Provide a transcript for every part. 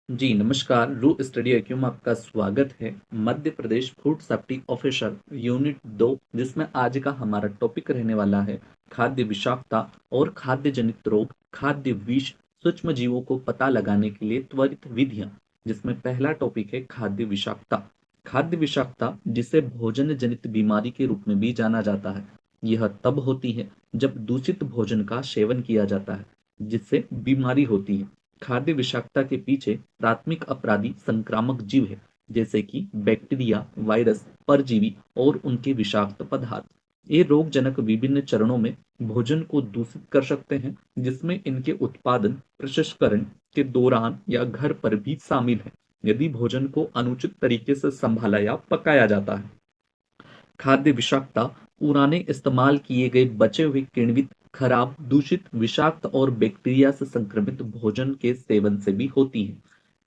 जी नमस्कार, रू study IQ में आपका स्वागत है। Madhya Pradesh food safety officer unit 2, जिसमें आज का हमारा टॉपिक रहने वाला है खाद्य विषाक्तता और खाद्य जनित रोग, खाद्य विष, सूक्ष्म जीवों को पता लगाने के लिए त्वरित विधियां। जिसमें पहला टॉपिक है खाद्य विषाक्तता। खाद्य विषाक्तता, जिसे भोजन जनित बीमारी के रूप में भी जाना जाता है, यह तब होती है जब दूषित भोजन का सेवन किया जाता है, जिससे बीमारी होती है। खाद्य विषाक्तता के पीछे प्राथमिक अपराधी संक्रामक जीव है, जैसे कि बैक्टीरिया, वायरस, परजीवी और उनके विषाक्त पदार्थ। ये रोगजनक विभिन्न चरणों में भोजन को दूषित कर सकते हैं, जिसमें इनके उत्पादन, प्रसंस्करण के दौरान या घर पर भी शामिल है, यदि भोजन को अनुचित तरीके से संभाला या पकाया जाता है। खाद्य विषाक्तता पुराने इस्तेमाल किए गए बचे हुए किण्वित, खराब, दूषित, विषाक्त और बैक्टीरिया से संक्रमित भोजन के सेवन से भी होती है।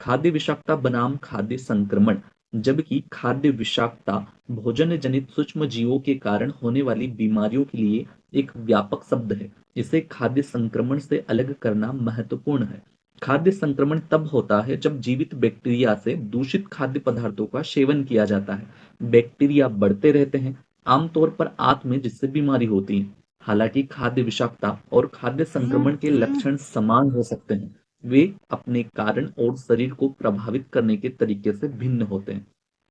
खाद्य विषाक्तता बनाम खाद्य संक्रमण। जबकि खाद्य विषाक्तता भोजन जनित सूक्ष्म जीवों के कारण होने वाली बीमारियों के लिए एक व्यापक शब्द है, इसे खाद्य संक्रमण से अलग करना महत्वपूर्ण है। खाद्य संक्रमण तब होता है जब जीवित बैक्टीरिया से दूषित खाद्य पदार्थों का सेवन किया जाता है। बैक्टीरिया बढ़ते रहते हैं, आमतौर पर आंत में, जिससे बीमारी होती है। हालांकि खाद्य विषाक्तता और खाद्य संक्रमण के लक्षण समान हो सकते हैं, वे अपने कारण और शरीर को प्रभावित करने के तरीके से भिन्न होते हैं।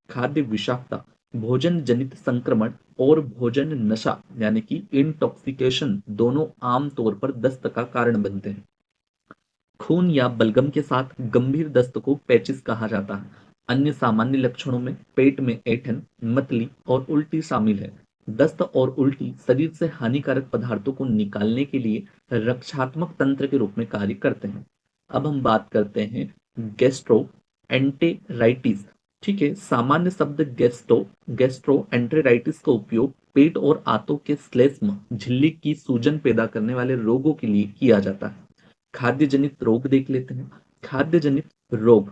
खाद्य विषाक्तता, भोजन जनित संक्रमण और भोजन नशा यानी कि इंटॉक्सिकेशन दोनों आमतौर पर दस्त का कारण बनते हैं। खून या बलगम के साथ गंभीर दस्त को पेचिश कहा जाता है। अन्य सामान्य लक्षणों में पेट में ऐंठन, मतली और उल्टी शामिल है। दस्त और उल्टी शरीर से हानिकारक पदार्थों को निकालने के लिए रक्षात्मक तंत्र के रूप में कार्य करते हैं। अब हम बात करते हैं गैस्ट्रो एंटेराइटिस। ठीक है, सामान्य शब्द गैस्ट्रो एंटेराइटिस का उपयोग पेट और आंतों के श्लेष्म झिल्ली की सूजन पैदा करने वाले रोगों के लिए किया जाता है। खाद्य जनित रोग देख लेते हैं। खाद्य जनित रोग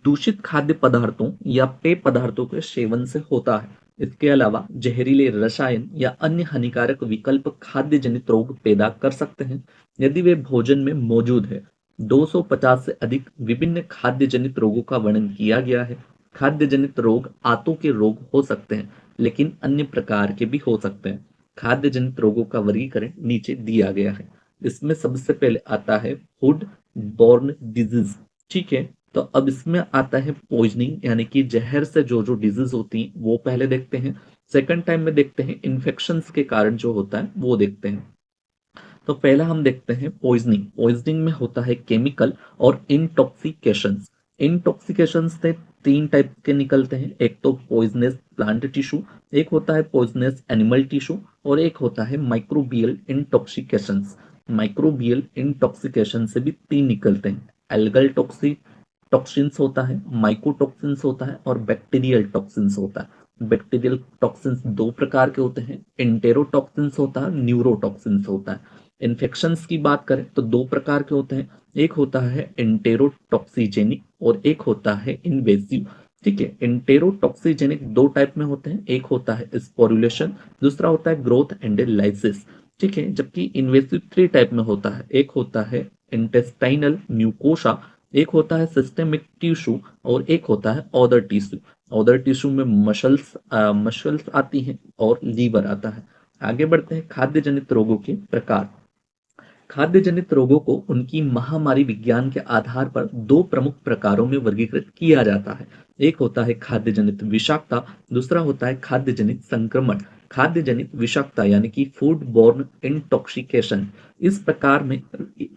दूषित खाद्य पदार्थों या पेय पदार्थों के सेवन से होता है। इसके अलावा जहरीले रसायन या अन्य हानिकारक विकल्प खाद्य जनित रोग पैदा कर सकते हैं, यदि वे भोजन में मौजूद है। 250 से अधिक विभिन्न खाद्य जनित रोगों का वर्णन किया गया है। खाद्य जनित रोग आंतों के रोग हो सकते हैं, लेकिन अन्य प्रकार के भी हो सकते हैं। खाद्य जनित रोगों का वर्गीकरण नीचे दिया गया है। इसमें सबसे पहले आता है फूड बॉर्न डिजीज। ठीक है, तो अब इसमें आता है पॉइजनिंग, यानी कि जहर से जो जो डिजीज होती हैं वो पहले देखते हैं। सेकंड टाइम में देखते हैं इन्फेक्शंस के कारण जो होता है वो देखते हैं। तो पहला हम देखते हैं पॉइजनिंग। पॉइजनिंग में होता है केमिकल और इंटॉक्सिकेशंस। इंटॉक्सिकेशंस से तीन टाइप के निकलते हैं। एक तो पॉइजनस प्लांट टिश्यू, एक होता है पॉइजनस एनिमल टिश्यू और एक होता है माइक्रोबियल इंटॉक्सिकेशंस। माइक्रोबियल इंटॉक्सिकेशन से भी तीन निकलते हैं। एल्गल टॉक्सिन्स होता है, माइकोटॉक्सिन्स होता है और बैक्टीरियल टॉक्सिन्स होता है। बैक्टीरियल टॉक्सिन्स दो प्रकार के होते हैं, एंटेरोटॉक्सिन्स होता है, न्यूरोटॉक्सिन्स होता है। इन्फेक्शंस की बात करें तो दो प्रकार के होते हैं, एक होता है एंटेरोटॉक्सिजेनिक और एक होता है इन्वेसिव। ठीक है, एंटेरोटॉक्सिजेनिक दो टाइप में होते हैं, एक होता है स्पोरुलेशन, दूसरा होता है ग्रोथ एंड लाइसिस। ठीक है, जबकि इन्वेसिव थ्री टाइप में होता है, एक होता है इंटेस्टाइनल म्यूकोसा, एक होता है सिस्टेमिक टिश्यू और एक होता है ऑदर टिश्यू। ऑदर टिश्यू में मसल्स आती हैं और लीवर आता है। आगे बढ़ते हैं खाद्य जनित रोगों के प्रकार। खाद्य जनित रोगों को उनकी महामारी विज्ञान के आधार पर दो प्रमुख प्रकारों में वर्गीकृत किया जाता है। एक होता है खाद्य जनित विषाक्तता, दूसरा होता है खाद्य जनित संक्रमण। खाद्य जनित विषाक्तता यानी कि फूड बॉर्न इंटॉक्सिकेशन, इस प्रकार में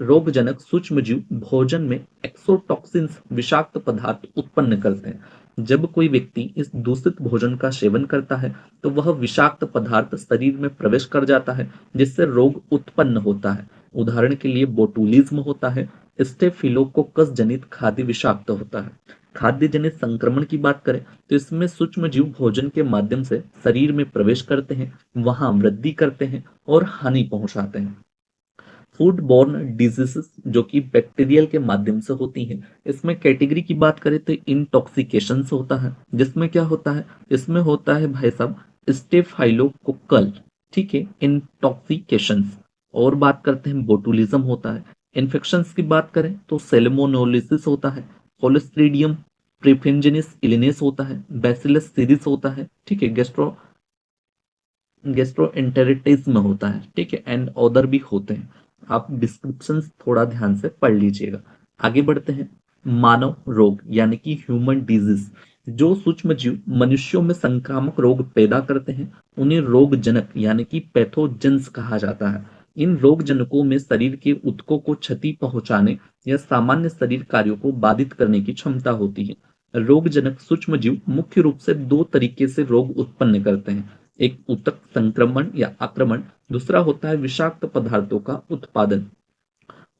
रोगजनक सूक्ष्मजीव भोजन में एक्सोटॉक्सिन्स विषाक्त पदार्थ उत्पन्न करते हैं। जब कोई व्यक्ति इस दूषित भोजन का सेवन करता है तो वह विषाक्त पदार्थ शरीर में प्रवेश कर जाता है, जिससे रोग उत्पन्न होता है। उदाहरण के लिए बोटुलिज्म होता है, स्टेफिलोकोकस जनित खाद्य विषाक्त होता है। खाद्य जनित संक्रमण की बात करें तो इसमें सूक्ष्म जीव भोजन के माध्यम से शरीर में प्रवेश करते हैं, वहां वृद्धि करते हैं और हानि पहुंचाते हैं। फूड बॉर्न डिजीजेस जो कि बैक्टीरियल के माध्यम से होती हैं, इसमें कैटेगरी की बात करें तो इंटॉक्सिकेशन होता है, जिसमें क्या होता है, इसमें होता है भाई साहब स्टेफाइलोकोकल। ठीक है, इंटॉक्सिकेशन। और बात करते हैं बोटुलिज्म होता है, इन्फेक्शंस की बात करें तो सेलेमोनोलिसिस होता है, क्लोस्ट्रीडियम प्रीफिंजिनिस इलिनेस होता है, बैसिलस सीरिस होता है, ठीक है, गेस्ट्रोएंटेरिटिस में होता है, ठीक है, एंड अदर भी होते हैं। आप डिस्क्रिप्शन थोड़ा ध्यान से पढ़ लीजिएगा। आगे बढ़ते हैं। मानव रोग यानी कि ह्यूमन डिजीज, जो सूक्ष्म जीव मनुष्यों में संक्रामक रोग पैदा करते हैं उन्हें रोगजनक यानी कि पैथोजेंस कहा जाता है। इन रोगजनकों में शरीर के ऊतकों को क्षति पहुंचाने या सामान्य शरीर कार्यों को बाधित करने की क्षमता होती है। रोगजनक सूक्ष्म जीव मुख्य रूप से दो तरीके से रोग उत्पन्न करते हैं। एक ऊतक संक्रमण या आक्रमण, दूसरा होता है विषाक्त पदार्थों का उत्पादन।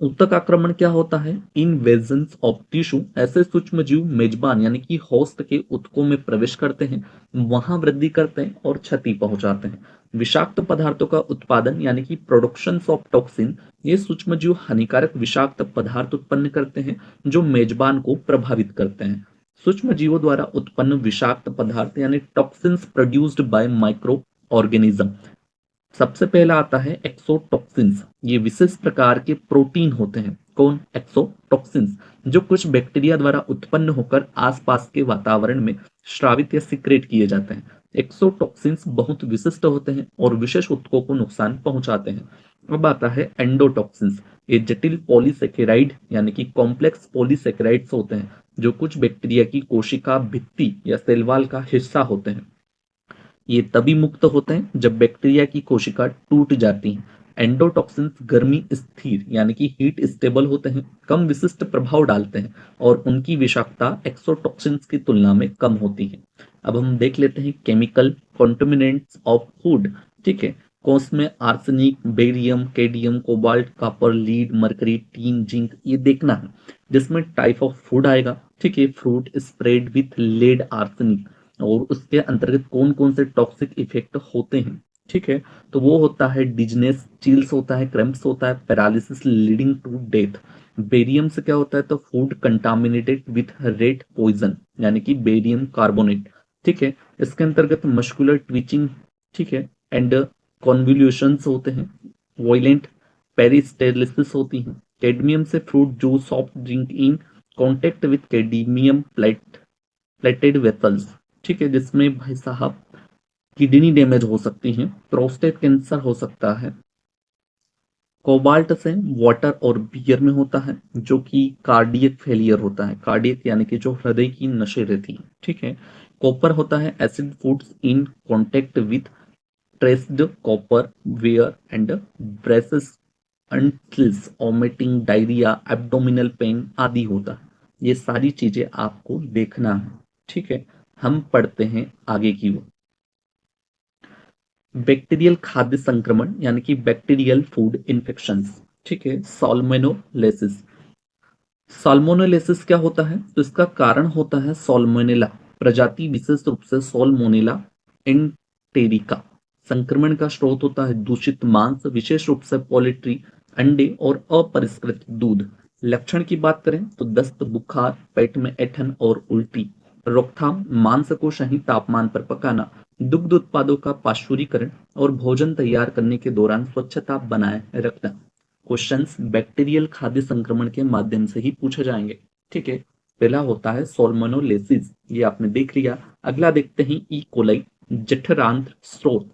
ऊतक आक्रमण क्या होता है? इन्वेजन्स ऑफ टिश्यू, ऐसे सूक्ष्म जीव मेजबान यानी कि होस्ट के ऊतकों में प्रवेश करते हैं, वहां वृद्धि करते हैं और क्षति पहुंचाते हैं। विषाक्त पदार्थों का उत्पादन यानी कि प्रोडक्शन ऑफ टॉक्सिन, ये सूक्ष्म जीव हानिकारक विषाक्त पदार्थ उत्पन्न करते हैं जो मेजबान को प्रभावित करते हैं। सूक्ष्म जीवों द्वारा उत्पन्न विषाक्त पदार्थ यानी toxins produced by micro organism. सबसे पहला आता है एक्सोटॉक्सिन्स। ये विशेष प्रकार के प्रोटीन होते हैं। कौन? एक्सोटॉक्सिन्स, जो कुछ बैक्टीरिया द्वारा उत्पन्न होकर आसपास के वातावरण में स्रावित या सिक्रेट किए जाते हैं। एक्सोटॉक्सिन्स बहुत विशिष्ट होते हैं और विशेष ऊतकों को नुकसान पहुंचाते हैं। अब आता है एंडोटॉक्सिन्स। ये जटिल पॉलीसेकेराइड यानी कि कॉम्प्लेक्स पॉलीसेकेराइड्स होते हैं जो कुछ बैक्टीरिया की कोशिका भित्ति या सेल वॉल का हिस्सा होते हैं। ये तभी मुक्त होते हैं जब बैक्टीरिया की कोशिका टूट जाती है। एंडोटॉक्सिन्स गर्मी स्थिर यानी कि हीट स्टेबल होते हैं, कम विशिष्ट प्रभाव डालते हैं और उनकी विषाक्तता एक्सोटॉक्सिन्स की तुलना में कम होती है। अब हम देख लेते हैं केमिकल कॉन्टेमिनेंट्स ऑफ फूड। ठीक है, कौन में arsenic, barium, cadmium, cobalt, copper, lead, mercury, tin, zinc, ये देखना है। जिसमें टाइप ऑफ फूड आएगा, ठीक है, fruit spread with lead arsenic, और उसके अंतर्गत कौन कौन से टॉक्सिक इफेक्ट होते हैं। ठीक है, तो वो होता है डिजनेस, चिल्स होता है, क्रैम्प्स होता है, paralysis leading to death. Barium से क्या होता है? तो food contaminated with red poison यानी कि बेरियम कार्बोनेट। ठीक है, इसके अंतर्गत मस्कुलर ट्विचिंग, ठीक है, एंड कॉन्वोल्यूशंस होते हैं, वायलेंट पेरिस्टेलिसिस होती है। कैडमियम से fruit juice, soft drink in contact with cadmium plated vessels, ठीक है, जिसमें भाई साहब किडनी डैमेज हो सकती है, प्रोस्टेट कैंसर हो सकता है। कोबाल्ट से वाटर और बियर में होता है जो कि कार्डियक फेलियर होता है, कार्डियक यानी कि जो हृदय की नसें रहती है। ठीक है, कॉपर होता है acid foods in contact with traced copper ware and brasses utensils vomiting diarrhoea, abdominal pain आदि होता है। ये सारी चीजें आपको देखना है। ठीक है, हम पढ़ते हैं आगे की ओर। बैक्टीरियल खाद्य संक्रमण यानी कि बैक्टीरियल फूड इन्फेक्शंस। ठीक है, सॉल्मोनेलेसिस। सॉल्मोनेलेसिस क्या होता है? तो इसका कारण होता है सॉल्मोनेला प्रजाति, विशेष रूप से सॉल्मोनेला एंटेरिका। संक्रमण का स्रोत होता है दूषित मांस, विशेष रूप से पोल्ट्री, अंडे और अपरिष्कृत दूध। लक्षण की बात करें तो दस्त, बुखार, पेट में ऐंठन और उल्टी। रोकथाम: मांस को सही तापमान पर पकाना, दुग्ध उत्पादों का पाश्चुरीकरण और भोजन तैयार करने के दौरान स्वच्छता बनाए रखना। क्वेश्चंस बैक्टीरियल खाद्य संक्रमण के माध्यम से ही पूछे जाएंगे। ठीक है, पहला होता है सॉल्मोनेलेसिस, ये आपने देख लिया। अगला देखते हैं ई कोलाई, जठरांत्र स्रोत।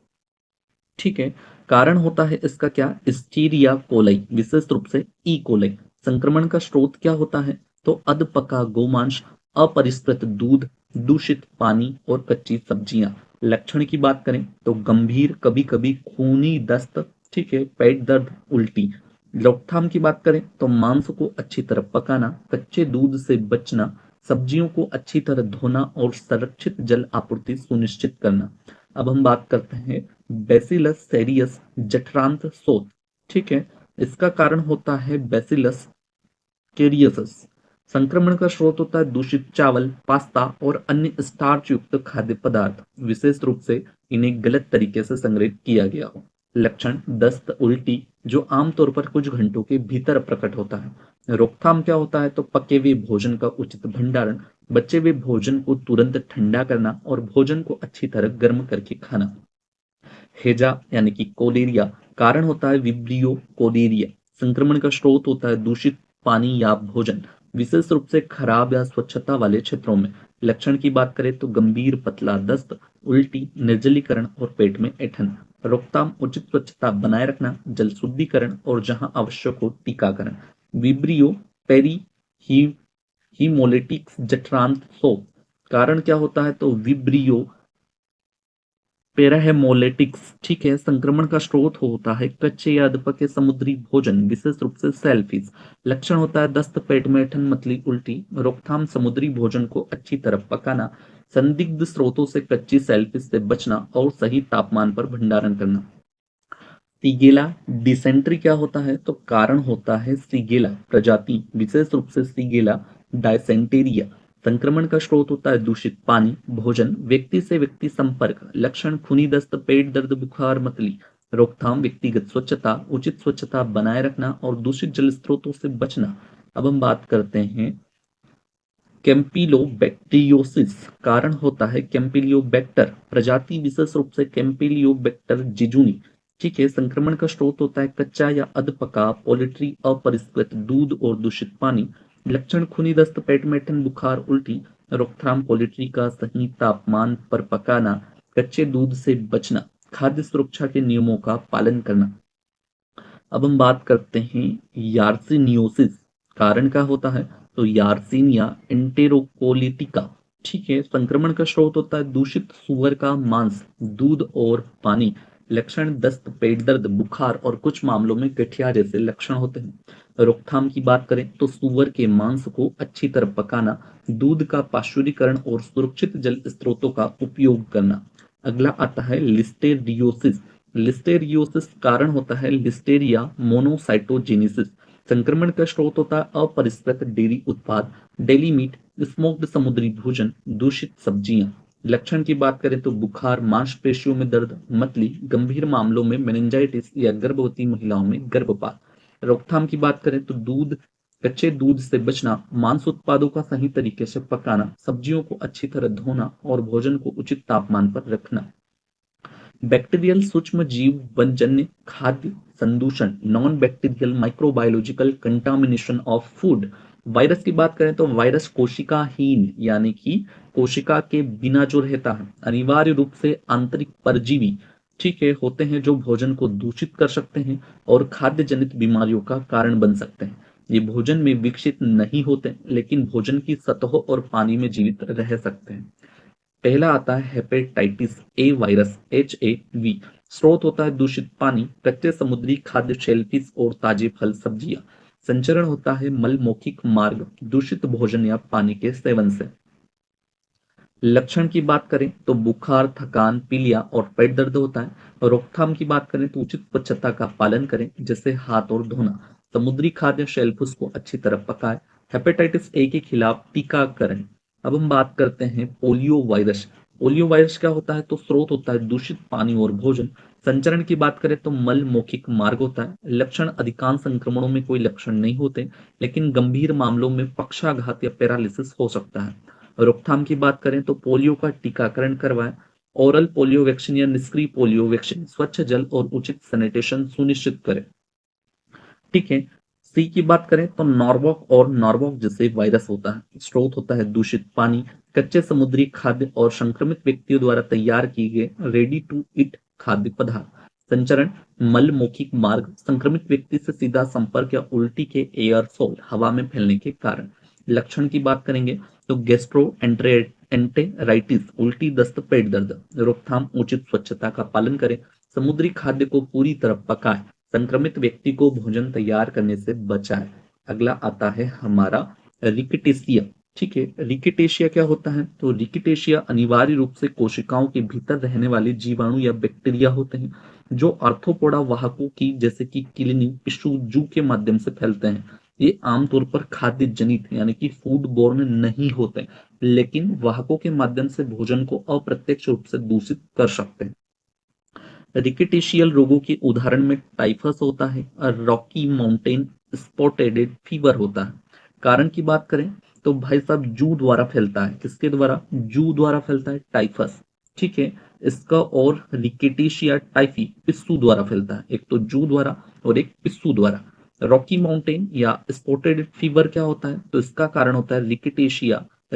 ठीक है, कारण होता है इसका क्या? स्टीरिया कोलाई, विशेष रूप से ई कोलाई। संक्रमण का स्रोत क्या होता है? तो अधपका गोमांस, अपरिष्कृत दूध, दूषित पानी और कच्ची सब्जियां। लक्षण की बात करें तो गंभीर, कभी कभी खूनी दस्त, ठीक है, पेट दर्द, उल्टी। रोकथाम की बात करें तो मांस को अच्छी तरह पकाना, कच्चे दूध से बचना, सब्जियों को अच्छी तरह धोना और संरक्षित जल आपूर्ति सुनिश्चित करना। अब हम बात करते हैं बेसिलस सेरियस जठरांत्र शोथ। ठीक है, इसका कारण होता है बेसिलस कैरियसस। संक्रमण का स्रोत होता है दूषित चावल, पास्ता और अन्य स्टार्च युक्त खाद्य पदार्थ, विशेष रूप से इन्हें गलत तरीके से संग्रहित किया गया हो। लक्षण: दस्त, उल्टी, जो आमतौर पर कुछ घंटों के भीतर प्रकट होता है। रोकथाम क्या होता है? तो पके हुए भोजन का उचित भंडारण, बचे हुए भोजन को तुरंत ठंडा करना और भोजन को अच्छी तरह गर्म करके खाना। हेजा यानी कि कोलेरिया, कारण होता है विब्रियो कोलेरिया। संक्रमण का स्रोत होता है दूषित पानी या भोजन, विशेष रूप से खराब या स्वच्छता वाले क्षेत्रों में। लक्षण की बात करें तो गंभीर पतला दस्त, उल्टी, निर्जलीकरण और पेट में ऐंठन। रोकथाम उचित स्वच्छता बनाए रखना, जल शुद्धिकरण और जहां आवश्यक हो टीकाकरण। विब्रियो पेरी हीमोलिटिक्स जठरांत सो। कारण क्या होता है तो विब्रियो पेराहेमोलिटिक्स, ठीक है, संक्रमण का स्रोत होता है कच्चे या अधपके समुद्री भोजन, विशेष रूप से सेलफिश। लक्षण होता है दस्त, पेट में ऐंठन, मतली, उल्टी। रोकथाम समुद्री भोजन को अच्छी तरह पकाना, संदिग्ध स्रोतों से कच्ची सेलफिश से बचना और सही तापमान पर भंडारण करना। सीगेला डिसेंट्री क्या होता है तो कारण होता है सीगेला प्रजाति, विशेष रूप से सीगेला डायसेंटेरिया। संक्रमण का स्रोत होता है दूषित पानी, भोजन, व्यक्ति से व्यक्ति संपर्क। लक्षण खूनी दस्त, पेट दर्द, बुखार, मतली। रोकथाम व्यक्तिगत स्वच्छता, उचित स्वच्छता बनाए रखना और दूषित जल स्रोतों से बचना। अब हम बात करते हैं कैंपिलोबैक्टीरियोसिस। कारण होता है कैंपिलियोबैक्टर प्रजाति, विशेष रूप से कैंपिलियोबैक्टर जिजुनी। ठीक है, संक्रमण का स्रोत होता है कच्चा या अधपका पोल्ट्री, अपरिष्कृत दूध और दूषित पानी। लक्षण खूनी दस्त, पेट में ऐंठन, बुखार, उल्टी। रोकथाम पोल्ट्री का सही तापमान पर पकाना, कच्चे दूध से बचना, खाद्य सुरक्षा के नियमों का पालन करना। अब हम बात करते हैं यार्सिनियोसिस। कारण क्या होता है तो यार्सिनिया एंटेरोकोलिटिका। ठीक है, संक्रमण का स्रोत होता है दूषित सुअर का मांस, दूध और पानी। लक्षण दस्त, पेट दर्द, बुखार और कुछ मामलों में गठिया जैसे लक्षण होते हैं। रोकथाम की बात करें तो सुअर के मांस को अच्छी तरह पकाना, दूध का पाश्चुरीकरण और सुरक्षित जल स्रोतों का उपयोग करना। अगला आता है लिस्टेरियोसिस। लिस्टेरियोसिस कारण होता है लिस्टेरिया मोनोसाइटोजेनेसिस। संक्रमण का स्रोत होता है अपरिष्कृत डेयरी उत्पाद, डेली मीट, स्मोक्ड समुद्री भोजन, दूषित सब्जियां। लक्षण की बात करें तो बुखार, मांसपेशियों में दर्द, मतली, गंभीर मामलों में मेनिंजाइटिस या गर्भवती महिलाओं में गर्भपात। रोकथाम की बात करें तो कच्चे दूध से बचना, मांस उत्पादों का सही तरीके से पकाना, सब्जियों को अच्छी तरह धोना और भोजन को उचित तापमान पर रखना। बैक्टीरियल सूक्ष्म जीव वनजन्य खाद्य संदूषण, non bacterial microbiological contamination of food. Virus की बात करें तो वायरस कोशिकाहीन यानी कि कोशिका के बिना जो रहता है, अनिवार्य रूप से आंतरिक परजीवी, ठीक है, होते हैं जो भोजन को दूषित कर सकते हैं और खाद्य जनित बीमारियों का कारण बन सकते हैं। ये भोजन में विकसित नहीं होते लेकिन भोजन की सतहों और पानी में जीवित रह सकते हैं। पहला आता है हेपेटाइटिस ए वायरस, HAV। स्रोत होता है दूषित पानी, कच्चे समुद्री खाद्य, शेलफिश और ताजे फल सब्जियां। संचरण होता है मल मौखिक मार्ग, दूषित भोजन या पानी के सेवन से। लक्षण की बात करें तो बुखार, थकान, पीलिया और पेट दर्द होता है। रोकथाम की बात करें तो उचित स्वच्छता का पालन करें, जैसे हाथ और धोना, समुद्री खाद्य, शेलफिश को अच्छी तरह पकाएं। हेपेटाइटिस ए के खिलाफ टीकाकरण। अब हम बात करते हैं पोलियो वायरस। पोलियो वायरस क्या होता है तो स्रोत होता है दूषित पानी और भोजन। संचरण की बात करें तो मल मौखिक मार्ग होता है। लक्षण अधिकांश संक्रमणों में कोई लक्षण नहीं होते लेकिन गंभीर मामलों में पक्षाघात या पैरालिसिस हो सकता है। रोकथाम की बात करें तो पोलियो का टीकाकरण करवाएं, ओरल पोलियो वैक्सीन या निष्क्रिय पोलियो वैक्सीन, स्वच्छ जल और उचित सैनिटेशन सुनिश्चित करें। ठीक है, सी की बात करें तो नॉर्वॉक और नॉर्वॉक जैसे वायरस होता है। स्रोत होता है दूषित पानी, कच्चे समुद्री खाद्य और संक्रमित व्यक्तियों द्वारा तैयार किए गए रेडी टू ईट खाद्य पदार्थ। संचरण मल मौखिक मार्ग, संक्रमित व्यक्ति से सीधा संपर्क या उल्टी के एयरसोल हवा में फैलने के कारण। लक्षण की बात करेंगे तो गैस्ट्रो एंटेराइटिस, उल्टी, दस्त, पेट दर्द। रोकथाम उचित स्वच्छता का पालन करें, समुद्री खाद्य को पूरी तरह पकाएं, संक्रमित व्यक्ति को भोजन तैयार करने से बचाएं। अगला आता है हमारा रिकेटेशिया। ठीक है, रिकेटेशिया क्या होता है तो रिकेटेशिया अनिवार्य रूप से कोशिकाओं के भीतर रहने वाले जीवाणु या बैक्टीरिया होते हैं जो आर्थ्रोपोडा वाहकों की जैसे कि किडनी, टिश्यू, जू के माध्यम से फैलते हैं। ये आमतौर पर खाद्य जनित यानी कि फूड बोर्न नहीं होते लेकिन वाहकों के माध्यम से भोजन को अप्रत्यक्ष रूप से दूषित कर सकते हैं। रिकेटेशियल रोगों के उदाहरण में टाइफस होता है और रॉकी माउंटेन स्पॉटेड फीवर होता है। कारण की बात करें तो भाई साहब जू द्वारा फैलता है। किसके द्वारा? जू द्वारा फैलता है टाइफस। ठीक है, इसका और रिकेटेशिया टाइफी पिस्सू द्वारा फैलता है। एक तो जू द्वारा और एक पिस्सू द्वारा। रॉकी माउंटेन या स्पॉटेड फीवर क्या होता है? तो इसका कारण होता है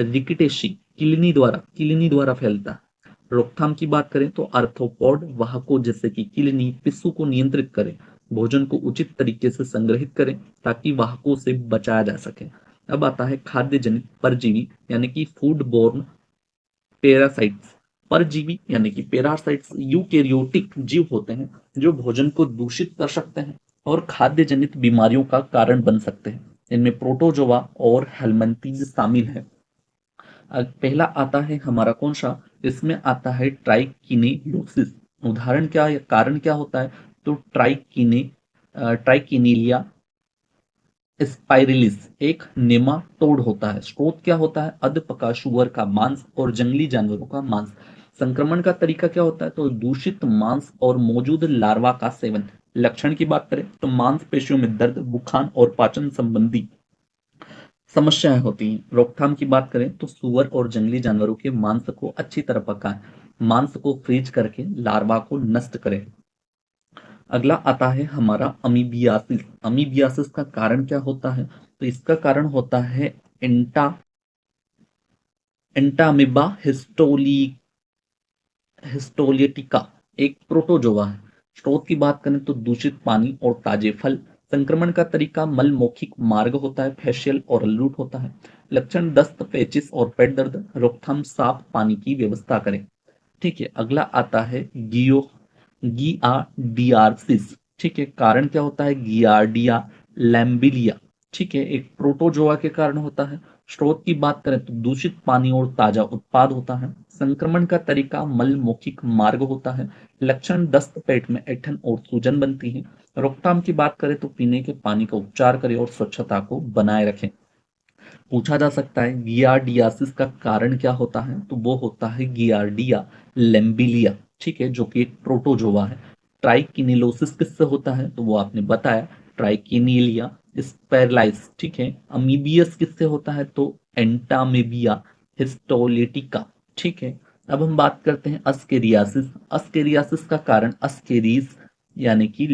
रिकिटेशी किलनी द्वारा फैलता है। रोकथाम की बात करें तो आर्थ्रोपॉड वाहकों जैसे कि किलनी पिस्सू को नियंत्रित करें, भोजन को उचित तरीके से संग्रहित करें ताकि वाहकों से बचाया जा सके। अब आता है खाद्य जनित परजीवी यानी कि फूड बोर्न पैरासाइट्स। परजीवी यानी कि पैरासाइट्स यूकेरियोटिक जीव होते हैं जो भोजन को दूषित कर सकते हैं और खाद्य जनित बीमारियों का कारण बन सकते हैं। इनमें प्रोटोजोआ और हेलमिंथीज शामिल है। पहला आता है हमारा कौन सा? इसमें आता है ट्राइकिनेलोसिस। उदाहरण क्या है, कारण क्या होता है? तो ट्राइकिनेलिया स्पाइरलिस एक नेमाटोड होता है। स्रोत क्या होता है? अधपका सुअर का मांस और जंगली जानवरों का मांस। संक्रमण का तरीका क्या होता है? तो दूषित मांस और मौजूद लार्वा का सेवन। लक्षण की बात करें तो मांसपेशियों में दर्द, बुखार और पाचन संबंधी समस्याएं होती हैं। रोकथाम की बात करें तो सुअर और जंगली जानवरों के मांस को अच्छी तरह पकाएं, मांस को फ्रीज करके लार्वा को नष्ट करें। अगला आता है हमारा अमीबियासिस। अमीबियासिस का कारण क्या होता है? तो इसका कारण होता है एंटा एंटामिबा हिस्टोलिटिका एक प्रोटोजोआ है। स्रोत की बात करें तो दूषित पानी और ताजे फल। संक्रमण का तरीका मल मौखिक मार्ग होता है, फेशियल और रूट होता है। लक्षण दस्त, पेचिस और पेट दर्द। रोकथाम साफ पानी की व्यवस्था करें। ठीक है, अगला आता है गियार्डियासिस। ठीक है, कारण क्या होता है? गियार्डिया लैम्बिलिया। ठीक है, एक प्रोटोजोआ के कारण होता है। स्रोत की बात करें तो दूषित पानी और ताजा उत्पाद होता है। संक्रमण का तरीका मल मौखिक मार्ग होता है। लक्षण दस्त, पेट में ऐंठन और सूजन बनती है। रोकथाम की बात करें तो पीने के पानी का उपचार करें और स्वच्छता को बनाए रखें। पूछा जा सकता है गियार्डियासिस का कारण क्या होता है? तो वो होता है गियार्डिया लैम्बिलिया। ठीक है, जो कि एक प्रोटोजोआ है। ट्राइकिनेलोसिस किससे होता है? तो वो आपने बताया, ट्राइकिनेलिया स्पेरलाइस। ठीक है, अमीबियस किससे होता है? तो एंटामेबिया हिस्टोलिटिका। ठीक है, अब हम बात करते हैं अस्केरियासिस। अस्केरियासिस का कारण अस्केरीज यानी कि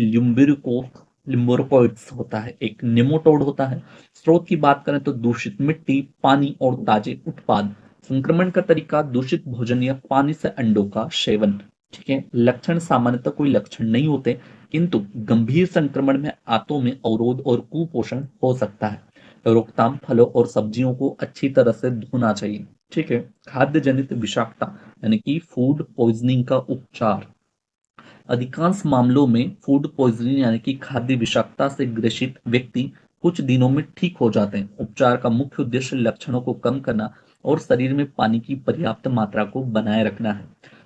लिम्बोरकोइड्स होता है, एक निमोटोड होता है। स्रोत की बात करें तो दूषित मिट्टी, पानी और ताजे उत्पाद। संक्रमण का तरीका दूषित भोजन या पानी से अंडों का सेवन। ठीक है, लक्षण सामान्यतः कोई लक्षण नहीं होते, किंतु गंभीर संक्रमण में आंतों में अवरोध और कुपोषण हो सकता है। रोकथाम फलों और सब्जियों को अच्छी तरह से धोना चाहिए। ठीक है, खाद्य जनित विषाक्तता यानी कि फूड पॉइजनिंग का उपचार। अधिकांश मामलों में फूड पॉइजनिंग यानी कि खाद्य विषाक्तता से ग्रसित व्यक्ति कुछ दिनों में ठीक हो जाते हैं। उपचार का मुख्य उद्देश्य लक्षणों को कम करना और शरीर में पानी की पर्याप्त मात्रा को बनाए रखना है।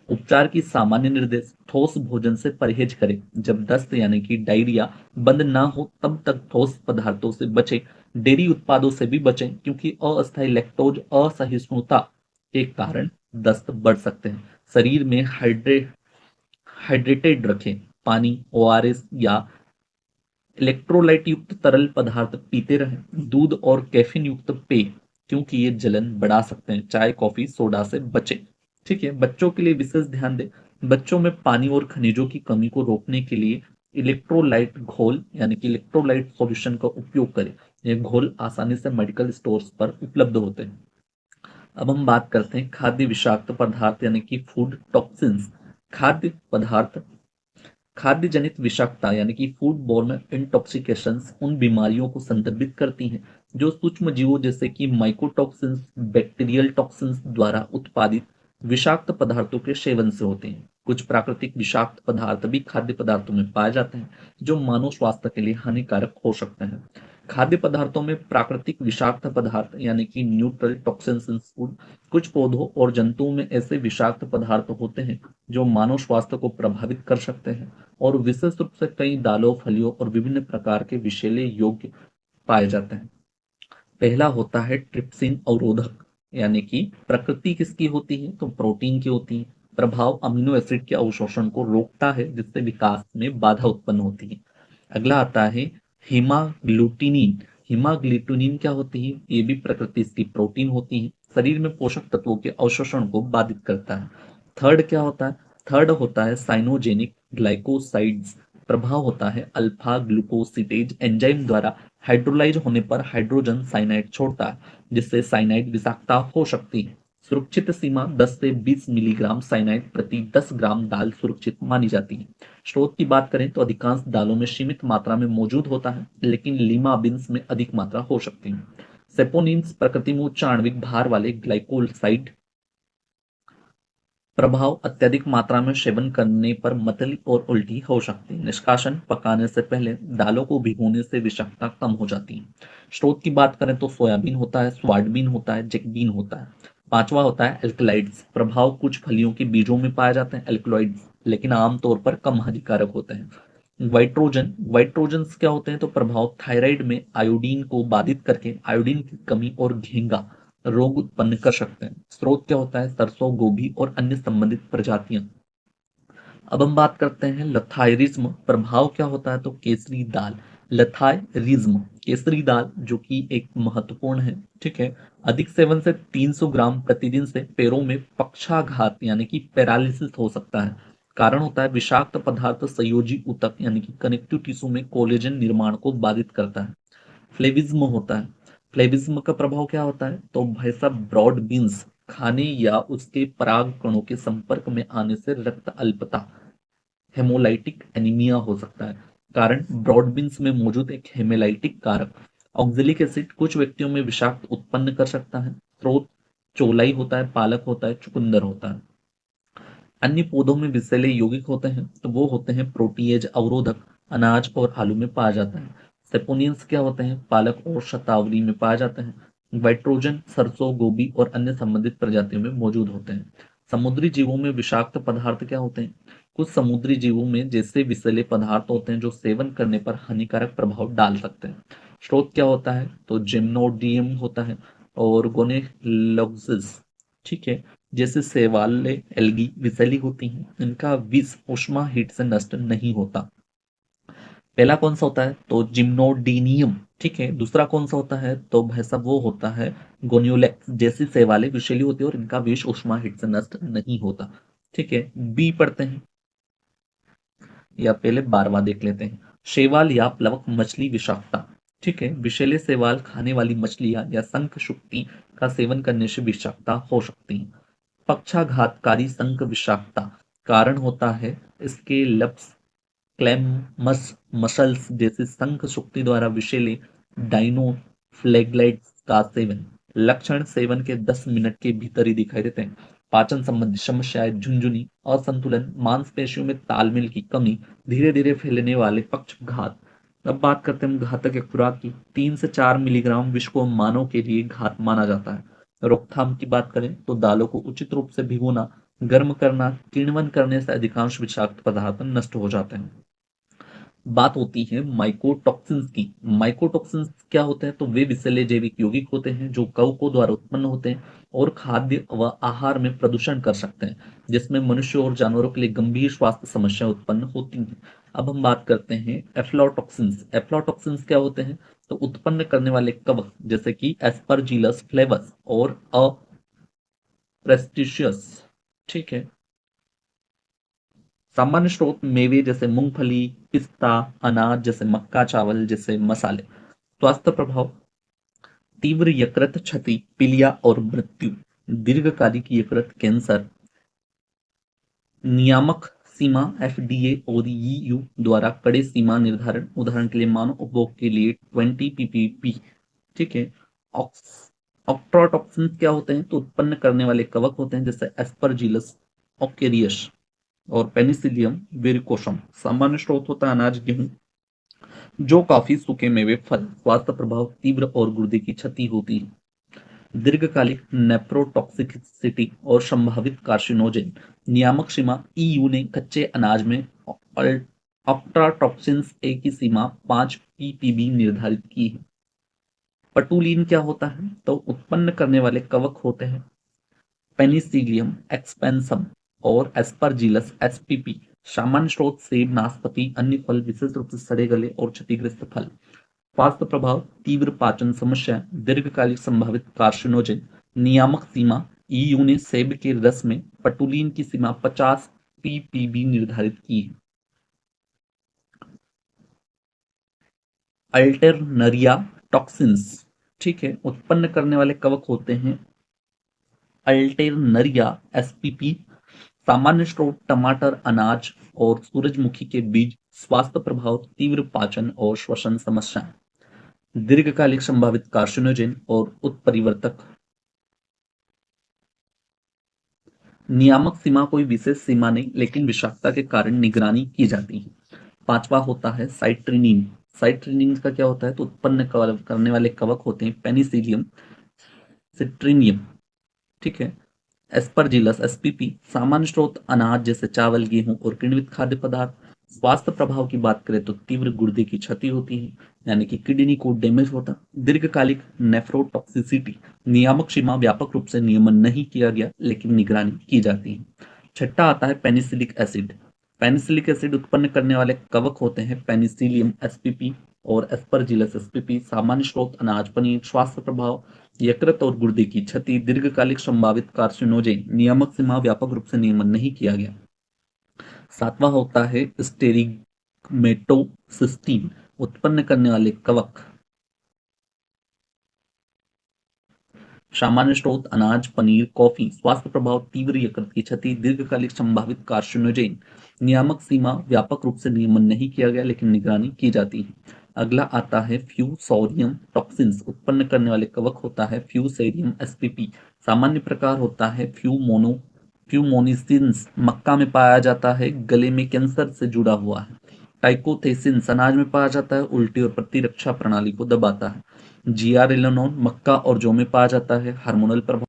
उपचार की सामान्य निर्देश: ठोस भोजन से परहेज करें। जब दस्त यानी कि डायरिया बंद ना हो तब तक ठोस पदार्थों से बचें। डेयरी उत्पादों से भी बचें क्योंकि अस्थायी लैक्टोज असहिष्णुता के कारण दस्त बढ़ सकते हैं। शरीर में हाइड्रेटेड रखें। पानी, ओआरएस या इलेक्ट्रोलाइट युक्त तरल पदार्थ पीते रहें। दूध और कैफीन युक्त पेय क्योंकि ये जलन बढ़ा सकते हैं। चाय, कॉफी, सोडा से बचें। ठीक है, बच्चों के लिए विशेष ध्यान दें। बच्चों में पानी और खनिजों की कमी को रोकने के लिए इलेक्ट्रोलाइट घोल यानी कि इलेक्ट्रोलाइट सॉल्यूशन का उपयोग करें। ये घोल आसानी से मेडिकल स्टोर्स पर उपलब्ध होते हैं। अब हम बात करते हैं खाद्य विषाक्त पदार्थ यानी कि फूड टॉक्सिन्स। खाद्य पदार्थ खाद्य जनित विषाक्तता यानी कि फूड बॉर्न इंटॉक्सिकेशंस उन बीमारियों को संदर्भित करती हैं जो सूक्ष्म जीवों जैसे कि माइकोटॉक्सिन्स, बैक्टीरियल टॉक्सिन्स द्वारा उत्पादित विषाक्त पदार्थों के सेवन से होते हैं। कुछ प्राकृतिक विषाक्त पदार्थ भी खाद्य पदार्थों में पाए जाते हैं जो मानव स्वास्थ्य के लिए हानिकारक हो सकते हैं। खाद्य पदार्थों में प्राकृतिक विषाक्त पदार्थ यानी कि न्यूट्रल टॉक्सिन्स इन फूड। कुछ पौधों और जंतुओं में ऐसे विषाक्त पदार्थ होते हैं जो मानव स्वास्थ्य को प्रभावित कर सकते हैं और विशेष रूप से कई दालों, फलियों और विभिन्न प्रकार के विषैले योग्य पाए जाते हैं। पहला होता है ट्रिप्सिन अवरोधक यानी कि प्रकृति किसकी होती है? तो प्रोटीन की होती है। प्रभाव अमीनो एसिड के अवशोषण को रोकता है जिससे विकास में बाधा उत्पन्न होती है। अगला आता है हीमाग्लूटिनिन। हीमाग्लूटिनिन क्या होती है? ये भी प्रकृति की प्रोटीन होती है। शरीर में पोषक तत्वों के अवशोषण को बाधित करता है। थर्ड क्या होता है? थर्ड होता है साइनोजेनिक ग्लाइकोसाइड्स प्रभाव होता है अल्फा ग्लूकोसिडेज एंजाइम द्वारा हाइड्रोलाइज होने पर हाइड्रोजन साइनाइड छोड़ता है, जिससे साइनाइड विषाक्तता हो सकती है। सुरक्षित सीमा 10 से 20 मिलीग्राम साइनाइड प्रति 10 ग्राम दाल सुरक्षित मानी जाती है। स्रोत की बात करें तो अधिकांश दालों में सीमित मात्रा में मौजूद होता है, लेकिन लीमा बीन्स में अधिक मात्रा हो सकती है। सेपोनिन्स प्रकृति में उच्च आणविक भार वाले ग्लाइकोसाइड प्रभाव अत्यधिक मात्रा में सेवन करने पर मतली और उल्टी हो सकती है। निष्कासन पकाने से पहले दालों को भिगोने से विषाक्तता कम हो जाती है। स्रोत की बात करें तो सोयाबीन होता है, स्वाडबीन होता है, जेकबीन होता है। पांचवा होता है एल्कलॉइड्स प्रभाव। कुछ फलियों के बीजों में पाए जाते हैं एल्कलॉइड्स, लेकिन आमतौर पर कम हानिकारक होते हैं। वाइट्रोजन क्या होते हैं तो प्रभाव थायराइड में आयोडीन को बाधित करके आयोडीन की कमी और घेंगा रोग उत्पन्न कर सकते हैं। स्रोत क्या होता है सरसों, गोभी और अन्य संबंधित प्रजातियां। अब हम बात करते हैं लथायरिज्म प्रभाव क्या होता है तो केसरी दाल। लथायरिज्म केसरी दाल जो कि एक महत्वपूर्ण है, ठीक है। अधिक सेवन से 300 ग्राम प्रतिदिन से पैरों में पक्षाघात यानी कि पैरालिसिस हो सकता है। कारण होता है विषाक्त पदार्थ संयोजी ऊतक यानी कि कनेक्टिव टिश्यू में कोलेजन निर्माण को बाधित करता है। फ्लेविज्म होता है। फ्लेविज्म का प्रभाव क्या होता है तो भाई साहब ब्रॉड बीन्स खाने या उसके पराग कणों के संपर्क में आने से रक्त अल्पता हेमोलाइटिक एनीमिया हो सकता है। कारण ब्रॉड बीन्स में मौजूद एक हेमोलाइटिक कारक ऑक्जेलिक एसिड कुछ व्यक्तियों में विषाक्त उत्पन्न कर सकता है। स्रोत चौलाई होता है, पालक होता है, चुकंदर होता है। अन्य पौधों में विषैले यौगिक होते हैं तो वो होते हैं प्रोटीएज अवरोधक, अनाज और आलू में पाया जाता है। सेपोनियंस क्या होते हैं पालक और शतावरी में पाए जाते हैं। वाइट्रोजन सरसों, गोभी और अन्य संबंधित प्रजातियों में मौजूद होते हैं। समुद्री जीवों में विषाक्त पदार्थ क्या होते हैं कुछ समुद्री जीवों में जैसे विषैले पदार्थ होते हैं जो सेवन करने पर हानिकारक प्रभाव डाल सकते हैं। स्रोत क्या होता है तो जिम्नोडियम होता है और गोनेलॉक्सिस, ठीक है। जैसे शैवाल एल्गी विषैली होती हैं, इनका विष ऊष्मा हीट से नष्ट नहीं होता। पहला कौन सा होता है तो जिम्नोडिनियम, ठीक है। दूसरा कौन सा होता है तो भाई साहब वो होता है गोन्योलेक्स। जैसी शैवालें विषैली होती है और इनका विष ऊष्मा हीट से नष्ट नहीं होता, ठीक है। बी पढ़ते हैं या पहले 12वां देख लेते हैं। शैवाल या प्लवक मछली विषाक्तता, ठीक है। विषैले शैवाल खाने वाली मछलियां या शंख शुक्ति का सेवन करने से विषाक्तता हो सकती है। पक्षाघातकारी शंख विषाक्तता कारण होता है इसके लप्स क्लेमस मसल्स जैसे शंख शुक्ति द्वारा विषैले डाइनोफ्लेगेलाइट्स का सेवन। लक्षण सेवन के 10 मिनट के भीतर ही दिखाई देते हैं। पाचन संबंधी समस्याएं, झुंझुनी, असंतुलन, मांसपेशियों में तालमेल की कमी, धीरे धीरे फैलने वाले पक्षघात। अब बात करते हैं हम घातक खुराक की। 3 से 4 मिलीग्राम विष को मानव के लिए घात माना जाता है। रोकथाम की बात करें तो दालों को उचित रूप से भिगोना, गर्म करना, किण्वन करने से अधिकांश विषाक्त पदार्थ नष्ट हो जाते हैं। बात होती है माइकोटॉक्सिन्स की। माइकोटॉक्सिन्स क्या होते हैं तो वे विषैले जैविक यौगिक होते हैं जो कवकों द्वारा उत्पन्न होते हैं और खाद्य व आहार में प्रदूषण कर सकते हैं, जिसमें मनुष्य और जानवरों के लिए गंभीर स्वास्थ्य समस्या उत्पन्न होती हैं। अब हम बात करते हैं एफ्लोटॉक्सिन्स। एफ्लोटॉक्सिन्स क्या होते हैं तो उत्पन्न करने वाले कवक जैसे कि एस्परजिलस फ्लेवस और प्रेस्टिशियस, ठीक है। सामान्य स्रोत मेवे जैसे मूंगफली, पिस्ता, अनाज जैसे मक्का, चावल जैसे मसाले। स्वास्थ्य प्रभाव तीव्र यकृत क्षति, पीलिया और मृत्यु। दीर्घकालिक यकृत कैंसर। नियामक सीमा एफडीए और ईयू द्वारा कड़े सीमा निर्धारण, उदाहरण के लिए मानव उपभोग के लिए 20 पीपीपी, ठीक है। ऑक्ट्रोटॉक्सिन क्या होते हैं तो उत्पन्न करने वाले कवक होते हैं जैसे एस्परजिलस ओकेरियस और पेनिसिलियम वेरिकोसम। सामान्य स्रोत होता है अनाज, गेहूं, जो काफी सूखे मेवे, फल। स्वास्थ्य प्रभाव तीव्र और गुर्दे की क्षति होती है। दीर्घकालिक नेप्रोटॉक्सिसिटी और संभावित कार्सिनोजेन। नियामक सीमा ईयू ने कच्चे अनाज में ऑप्ट्राटॉक्सिन्स ए की सीमा 5 पीपीबी निर्धारित की है। पटुलिन क्या होता है तो उत्पन्न करने वाले कवक होते हैं पेनिसिलियम एक्सपेंसम और एस्परजिलस एसपीपी। सामान्य स्रोत सेब, नाशपाती, अन्य फल, विशेष रूप से सड़े गले और क्षतिग्रस्त फल। स्वास्थ्य प्रभाव तीव्र पाचन समस्या, दीर्घकालिक संभावित कार्सिनोजेन। नियामक सीमा ईयू ने सेब के रस में पटुलिन की सीमा 50 पीपीबी निर्धारित की है। अल्टरनरिया टॉक्सिन्स, ठीक है, उत्पन्न करने वाले कवक होते हैं अल्टरनरिया एसपीपी। सामान्य स्रोत टमाटर, अनाज और सूरजमुखी के बीज। स्वास्थ्य प्रभाव तीव्र पाचन और श्वसन समस्याएं। दीर्घकालिक संभावित कार्सिनोजेन और उत्परिवर्तक। नियामक सीमा कोई विशेष सीमा नहीं, लेकिन विषाक्तता के कारण निगरानी की जाती है। पांचवा होता है साइट्रिनिन। साइट्रिनिन का क्या होता है, तो उत्पन्न करने वाले कवक होते हैं पेनिसिलियम, सिट्रिनियम, ठीक है, एस्परजिलस एसपीपी। सामान्य स्रोत अनाज जैसे चावल, गेहूं और किण्वित खाद्य पदार्थ। स्वास्थ्य प्रभाव की बात करें तो तीव्र गुर्दे की क्षति होती है, यानी कि किडनी को डैमेज होता। दीर्घकालिक नेफ्रोटॉक्सिसिटी। नियामक सीमा व्यापक रूप से नियमन नहीं किया गया, लेकिन निगरानी की जाती है। छठा आता है पेनिसिलिक एसिड। पेनिसिलिक एसिड उत्पन्न करने वाले कवक होते हैं पेनिसिलियम एसपीपी और एस्परजिलस एसपीपी। सामान्य स्रोत अनाज, पनीर। स्वास्थ्य प्रभाव यकृत और गुर्दे की क्षति। दीर्घकालिक संभावित कार्सिनोजेन। नियामक सीमा व्यापक रूप से नियमन नहीं किया गया। सातवां होता है स्टेरिगमेटोसिस्टीन। उत्पन्न करने वाले कवक। सामान्य स्रोत अनाज, पनीर, कॉफी। स्वास्थ्य प्रभाव तीव्र यकृत की क्षति। दीर्घकालिक संभावित कार्सिनोजेन। नियामक सीमा व्यापक रूप से नियमन नहीं किया गया, लेकिन निगरानी की जाती है। अगला आता है फ्यूसोरियम टॉक्सिन्स। उत्पन्न करने वाले कवक होता है फ्यूसेरियम एसपीपी। सामान्य प्रकार होता है फ्यूमोनिसिन्स, मक्का में पाया जाता है, गले में कैंसर से जुड़ा हुआ है। टाइकोथेसिन्स अनाज में पाया जाता है, उल्टी और प्रतिरक्षा प्रणाली को दबाता है। जियारेलोनोन मक्का और जौ में पाया जाता है, हार्मोनल प्रभाव।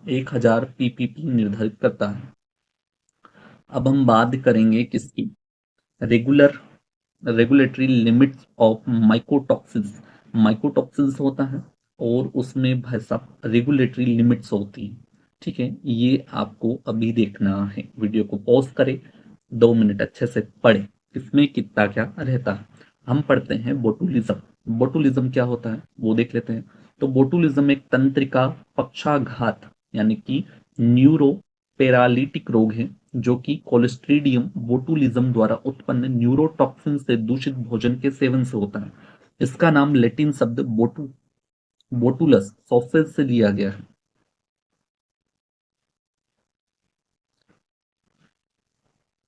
1000 पीपीपी निर्धारित करता है। अब हम बात करेंगे किसकी, regular regulatory limits of mycotoxins. Mycotoxins होता है और उसमें भाई साहब रेगुलेटरी लिमिट्स होती है, ठीक है। ये आपको अभी देखना है, वीडियो को पॉज करें, 2 मिनट अच्छे से पढ़े इसमें कितना क्या रहता है। हम पढ़ते हैं बोटुलिज्म। बोटुलिज्म क्या होता है वो देख लेते हैं। तो बोटुलिज्म एक तंत्रिका पक्षाघात यानी कि न्यूरो पैरालिटिक रोग है, जो कि कोलिस्ट्रीडियम बोटुलिज्म द्वारा उत्पन्न न्यूरोटॉक्सिन से दूषित भोजन के सेवन से होता है। इसका नाम लैटिन शब्द बोटुलस सॉसेज से लिया गया है।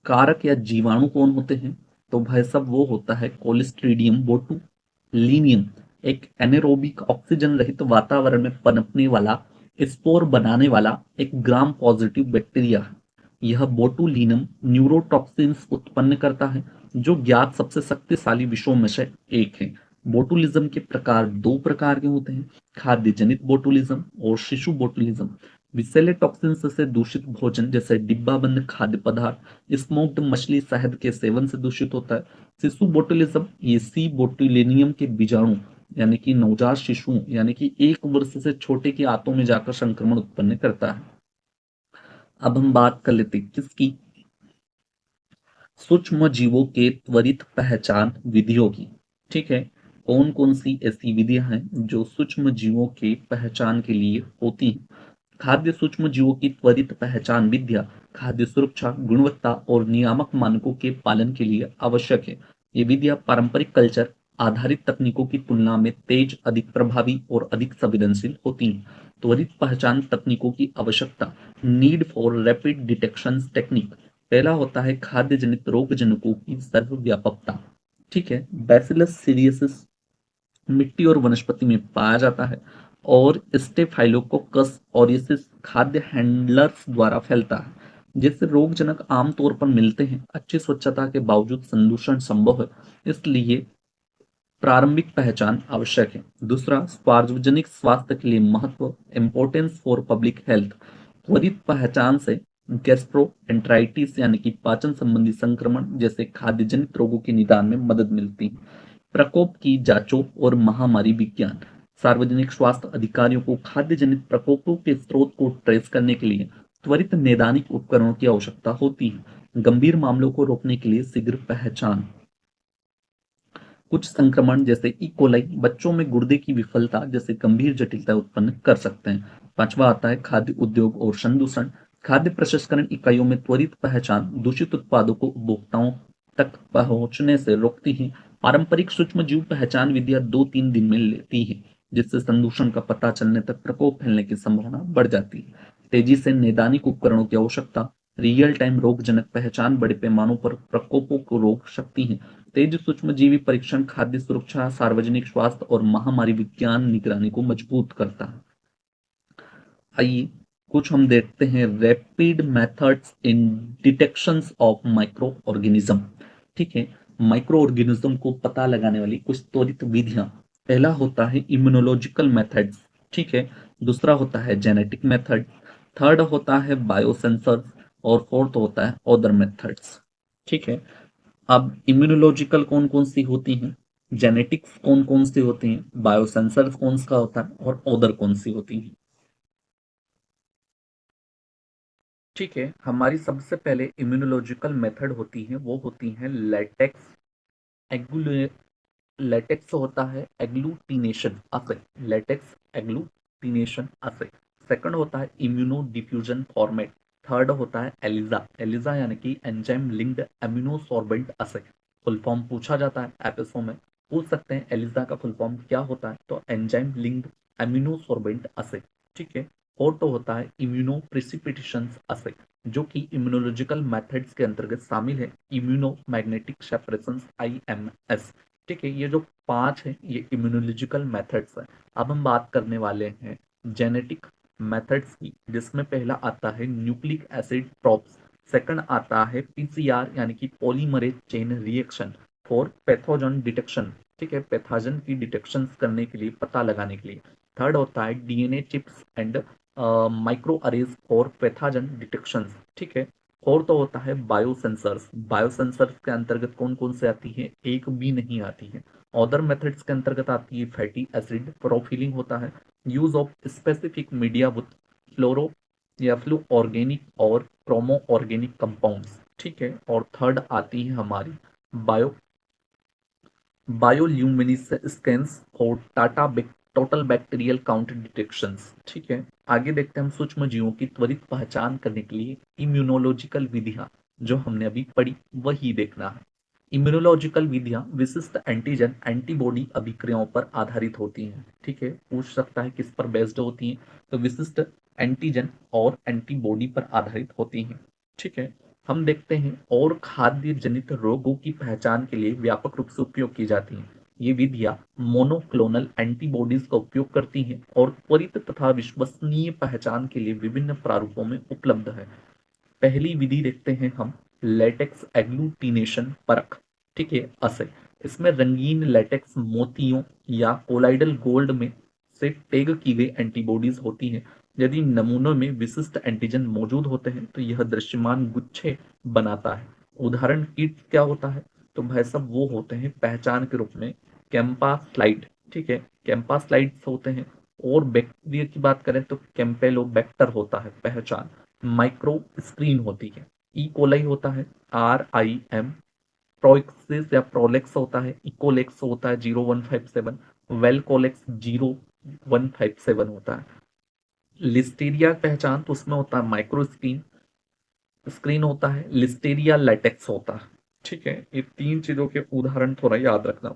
कारक या जीवाणु कौन होते हैं, तो भाई साहब वो होता है कोलिस्ट्रीडियम बोटुलिनियम, एक एनेरोबिक ऑक्सीजन रहित वातावरण में पनपने वाला, स्पोर बनाने वाला एक ग्राम पॉजिटिव बैक्टीरिया है। यह बोटुलिनम न्यूरोटॉक्सिन्स उत्पन्न करता है, जो ज्ञात सबसे शक्तिशाली विषयों में से एक है। बोटुलिज्म के प्रकार दो प्रकार के होते हैं, खाद्य जनित बोटुलिज्म और शिशु बोटुलिज्म। विषैले टॉक्सिन से दूषित भोजन जैसे डिब्बाबंद खाद्य पदार्थ, स्मोक्ड मछली, शहद के सेवन से दूषित होता है। शिशु बोटुलिज्म ये सी बोटुलिनियम के बीजाणु यानी कि नवजात शिशुओं यानी कि 1 वर्ष से छोटे के आंतों में जाकर संक्रमण उत्पन्न करता है। अब हम बात कर लेते हैं किसकी, सूक्ष्म जीवों के त्वरित पहचान विधियों की, ठीक है। कौन कौन सी ऐसी विधियां हैं जो सूक्ष्म जीवों के पहचान के लिए होती हैं। खाद्य सूक्ष्म जीवों की त्वरित पहचान विधियां खाद्य सुरक्षा, गुणवत्ता और नियामक मानकों के पालन के लिए आवश्यक है। ये विधियां पारंपरिक कल्चर आधारित तकनीकों की तुलना में तेज, अधिक प्रभावी और अधिक संवेदनशील होती हैं। त्वरित पहचान तकनीकों की आवश्यकता, need for rapid detection technique. पहला होता है खाद्य जनित रोग जनकों की सर्वव्यापकता, ठीक है। बैसिलस सीरियसिस मिट्टी और वनस्पति में पाया जाता है और स्टेफाइलोकोकस ऑरियसिस खाद्य हैंडलर्स द्वारा फैलता है। जैसे रोगजनक आमतौर पर मिलते हैं, अच्छी स्वच्छता के बावजूद संदूषण संभव है, इसलिए प्रारंभिक पहचान आवश्यक है। दूसरा, सार्वजनिक स्वास्थ्य के लिए महत्व, इम्पोर्टेंस फॉर पब्लिक हेल्थ। त्वरित पहचान से गैस्ट्रोएंटराइटिस यानी कि पाचन संबंधी संक्रमण जैसे खाद्य जनित रोगों के निदान में मदद मिलती है। प्रकोप की जांचों और महामारी विज्ञान। सार्वजनिक स्वास्थ्य अधिकारियों को खाद्य जनित प्रकोपों के स्रोत को ट्रेस करने के लिए त्वरित नैदानिक उपकरणों की आवश्यकता होती है। गंभीर मामलों को रोकने के लिए शीघ्र पहचान। कुछ संक्रमण जैसे ई कोलाई बच्चों में गुर्दे की विफलता जैसे गंभीर जटिलता उत्पन्न कर सकते हैं। पांचवा आता है खाद्य उद्योग और संदूषण। खाद्य प्रसंस्करण इकाइयों में त्वरित पहचान दूषित उत्पादों को उपभोक्ताओं तक पहुंचने से रोकती है। पारंपरिक सूक्ष्म जीव पहचान विधियां 2-3 दिन में लेती है, जिससे संदूषण का पता चलने तक प्रकोप फैलने की संभावना बढ़ जाती है। तेजी से नैदानिक उपकरणों की आवश्यकता। रियल टाइम रोगजनक पहचान बड़े पैमानों पर प्रकोपों को रोक सकती है। तेज सूक्ष्मजीवी परीक्षण खाद्य सुरक्षा, सार्वजनिक स्वास्थ्य और महामारी विज्ञान निगरानी को मजबूत करता है। आइए कुछ हम देखते हैं rapid methods in detections of micro organism. ठीक है, माइक्रो ऑर्गेनिज्म को पता लगाने वाली कुछ त्वरित विधियां। पहला होता है इम्यूनोलॉजिकल मेथड्स। ठीक है, दूसरा होता है जेनेटिक मेथड, थर्ड होता है बायोसेंसर और फोर्थ होता है अदर मेथड्स। ठीक है, अब इम्यूनोलॉजिकल कौन कौन सी होती हैं, जेनेटिक्स कौन कौन सी होती हैं, बायोसेंसर्स कौन सा होता है और अदर कौन सी होती हैं। ठीक है, हमारी सबसे पहले इम्यूनोलॉजिकल मेथड होती है, वो होती है लेटेक्स एग्लू लेटेक्स होता है एग्लूटिनेशन असे, लेटेक्स एग्लूटिनेशन असे। सेकंड होता है इम्यूनो डिफ्यूजन फॉर्मेट। थर्ड होता है एलिजा, एलिजा यानी कि एंजाइम लिंक्ड एम्यूनोसॉर्बेंट असे। फुल फॉर्म पूछा जाता है एपिसो में, पूछ सकते हैं एलिजा का फुल फॉर्म क्या होता है, तो एंजाइम लिंक्ड एम्यूनोसॉर्बेंट असे। ठीक है, और तो होता है इम्यूनो प्रिसिपिटेशन असे, जो कि इम्यूनोलॉजिकल मेथड्स के अंतर्गत शामिल है, इम्यूनो मैग्नेटिक सेपरेशन IMS। ठीक है, ये जो पांच है ये इम्यूनोलॉजिकल मेथड्स है। अब हम बात करने वाले हैं जेनेटिक मेथड्स की, जिसमें पहला आता है न्यूक्लिक एसिड प्रोब्स। सेकंड आता है PCR यानी कि polymerase chain reaction for pathogen detection. ठीक है, पैथोजन की डिटेक्शन करने के लिए, पता लगाने के लिए। थर्ड होता है DNA chips and micro arrays for pathogen detection. ठीक है, और तो होता है बायोसेंसर्स। बायोसेंसर्स के अंतर्गत कौन कौन से आती है, एक भी नहीं आती है। अदर मेथड्स के अंतर्गत आती है फैटी एसिड प्रोफाइलिंग होता है, use of specific media with fluoro या फ्लू ऑर्गेनिक और क्रोमो ऑर्गेनिक कंपाउंड्स। ठीक है, और थर्ड आती है हमारी बायो बायोल्यूमिनेसेंस और टोटल बैक्टीरियल काउंट डिटेक्शंस। ठीक है, आगे देखते हैं हम सूक्ष्म जीवों की त्वरित पहचान करने के लिए इम्यूनोलॉजिकल विधियां, जो हमने अभी पढ़ी वही देखना है। इम्यूनोलॉजिकल विधियां विशिष्ट एंटीजन एंटीबॉडी अभिक्रियाओं पर आधारित होती हैं। ठीक है, पूछ सकता है किस पर बेस्ड होती हैं, तो विशिष्ट एंटीजन और एंटीबॉडी पर आधारित होती हैं। ठीक है, हम देखते हैं और खाद्य जनित रोगों की पहचान के लिए व्यापक रूप से उपयोग की जाती हैं। ये विधियां मोनोक्लोनल एंटीबॉडीज का उपयोग करती हैं और त्वरित तथा विश्वसनीय पहचान के लिए विभिन्न प्रारूपों में उपलब्ध है। पहली विधि देखते हैं हम, लेटेक्स एग्लूटिनेशन परख। ठीक है, असे। इसमें रंगीन लेटेक्स मोतियों या कोलाइडल गोल्ड में से टैग की गई एंटीबॉडीज होती हैं। यदि नमूनों में विशिष्ट एंटीजन मौजूद होते हैं तो यह दृश्यमान गुच्छे बनाता है। उदाहरण किट क्या होता है, तो भाई सब वो होते हैं पहचान के रूप में कैंपा स्लाइड। ठीक है, कैंपा स्लाइड होते हैं। और बैक्टीरिया की बात करें तो कैंपेलोबैक्टर होता है पहचान। माइक्रो स्क्रीन होती है, ई कोलाई होता है RIM, प्रोइक्सिस या प्रोलेक्स होता है, इकोलेक्स होता है 0157, वेलकोलेक्स 0157 होता है। लिस्टेरिया पहचान तो उसमें होता है माइक्रो स्क्रीन स्क्रीन होता है, लिस्टेरिया लेटेक्स होता है। ठीक है, ये तीन चीजों के उदाहरण थोड़ा याद रखना।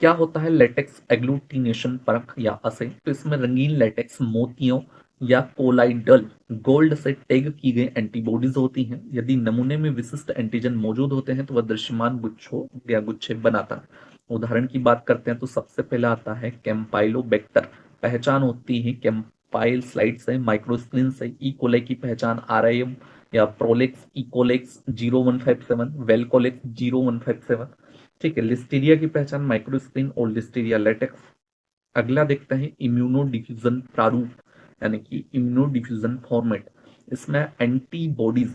क्या होता है लेटेक्स एग्लूटिनेशन परख या असे, तो इसमें रंगीन लेटेक्स मोतियों या कोलाइडल गोल्ड से टैग की गई एंटीबॉडीज होती हैं। यदि नमूने में विशिष्ट एंटीजन मौजूद होते हैं तो वह दृश्यमान गुच्छों या गुच्छे बनाता है। उदाहरण की बात करते हैं तो सबसे पहला आता है कैंपाइलोबैक्टर। पहचान होती है कैंपाइल स्लाइड से, माइक्रोस्क्रीन से। ई कोलाई की पहचान RIM या प्रोलेक्स इकोलेक्स 0157, वेलकोलेक्स 0157। ठीक है, लिस्टीरिया की पहचान माइक्रोस्क्रीन और लिस्टीरिया लेटेक्स। अगला देखते हैं इम्यूनो डिफ्यूजन प्रारूप, यानी कि इम्यूनो डिफ्यूजन फॉर्मेट। इसमें एंटीबॉडीज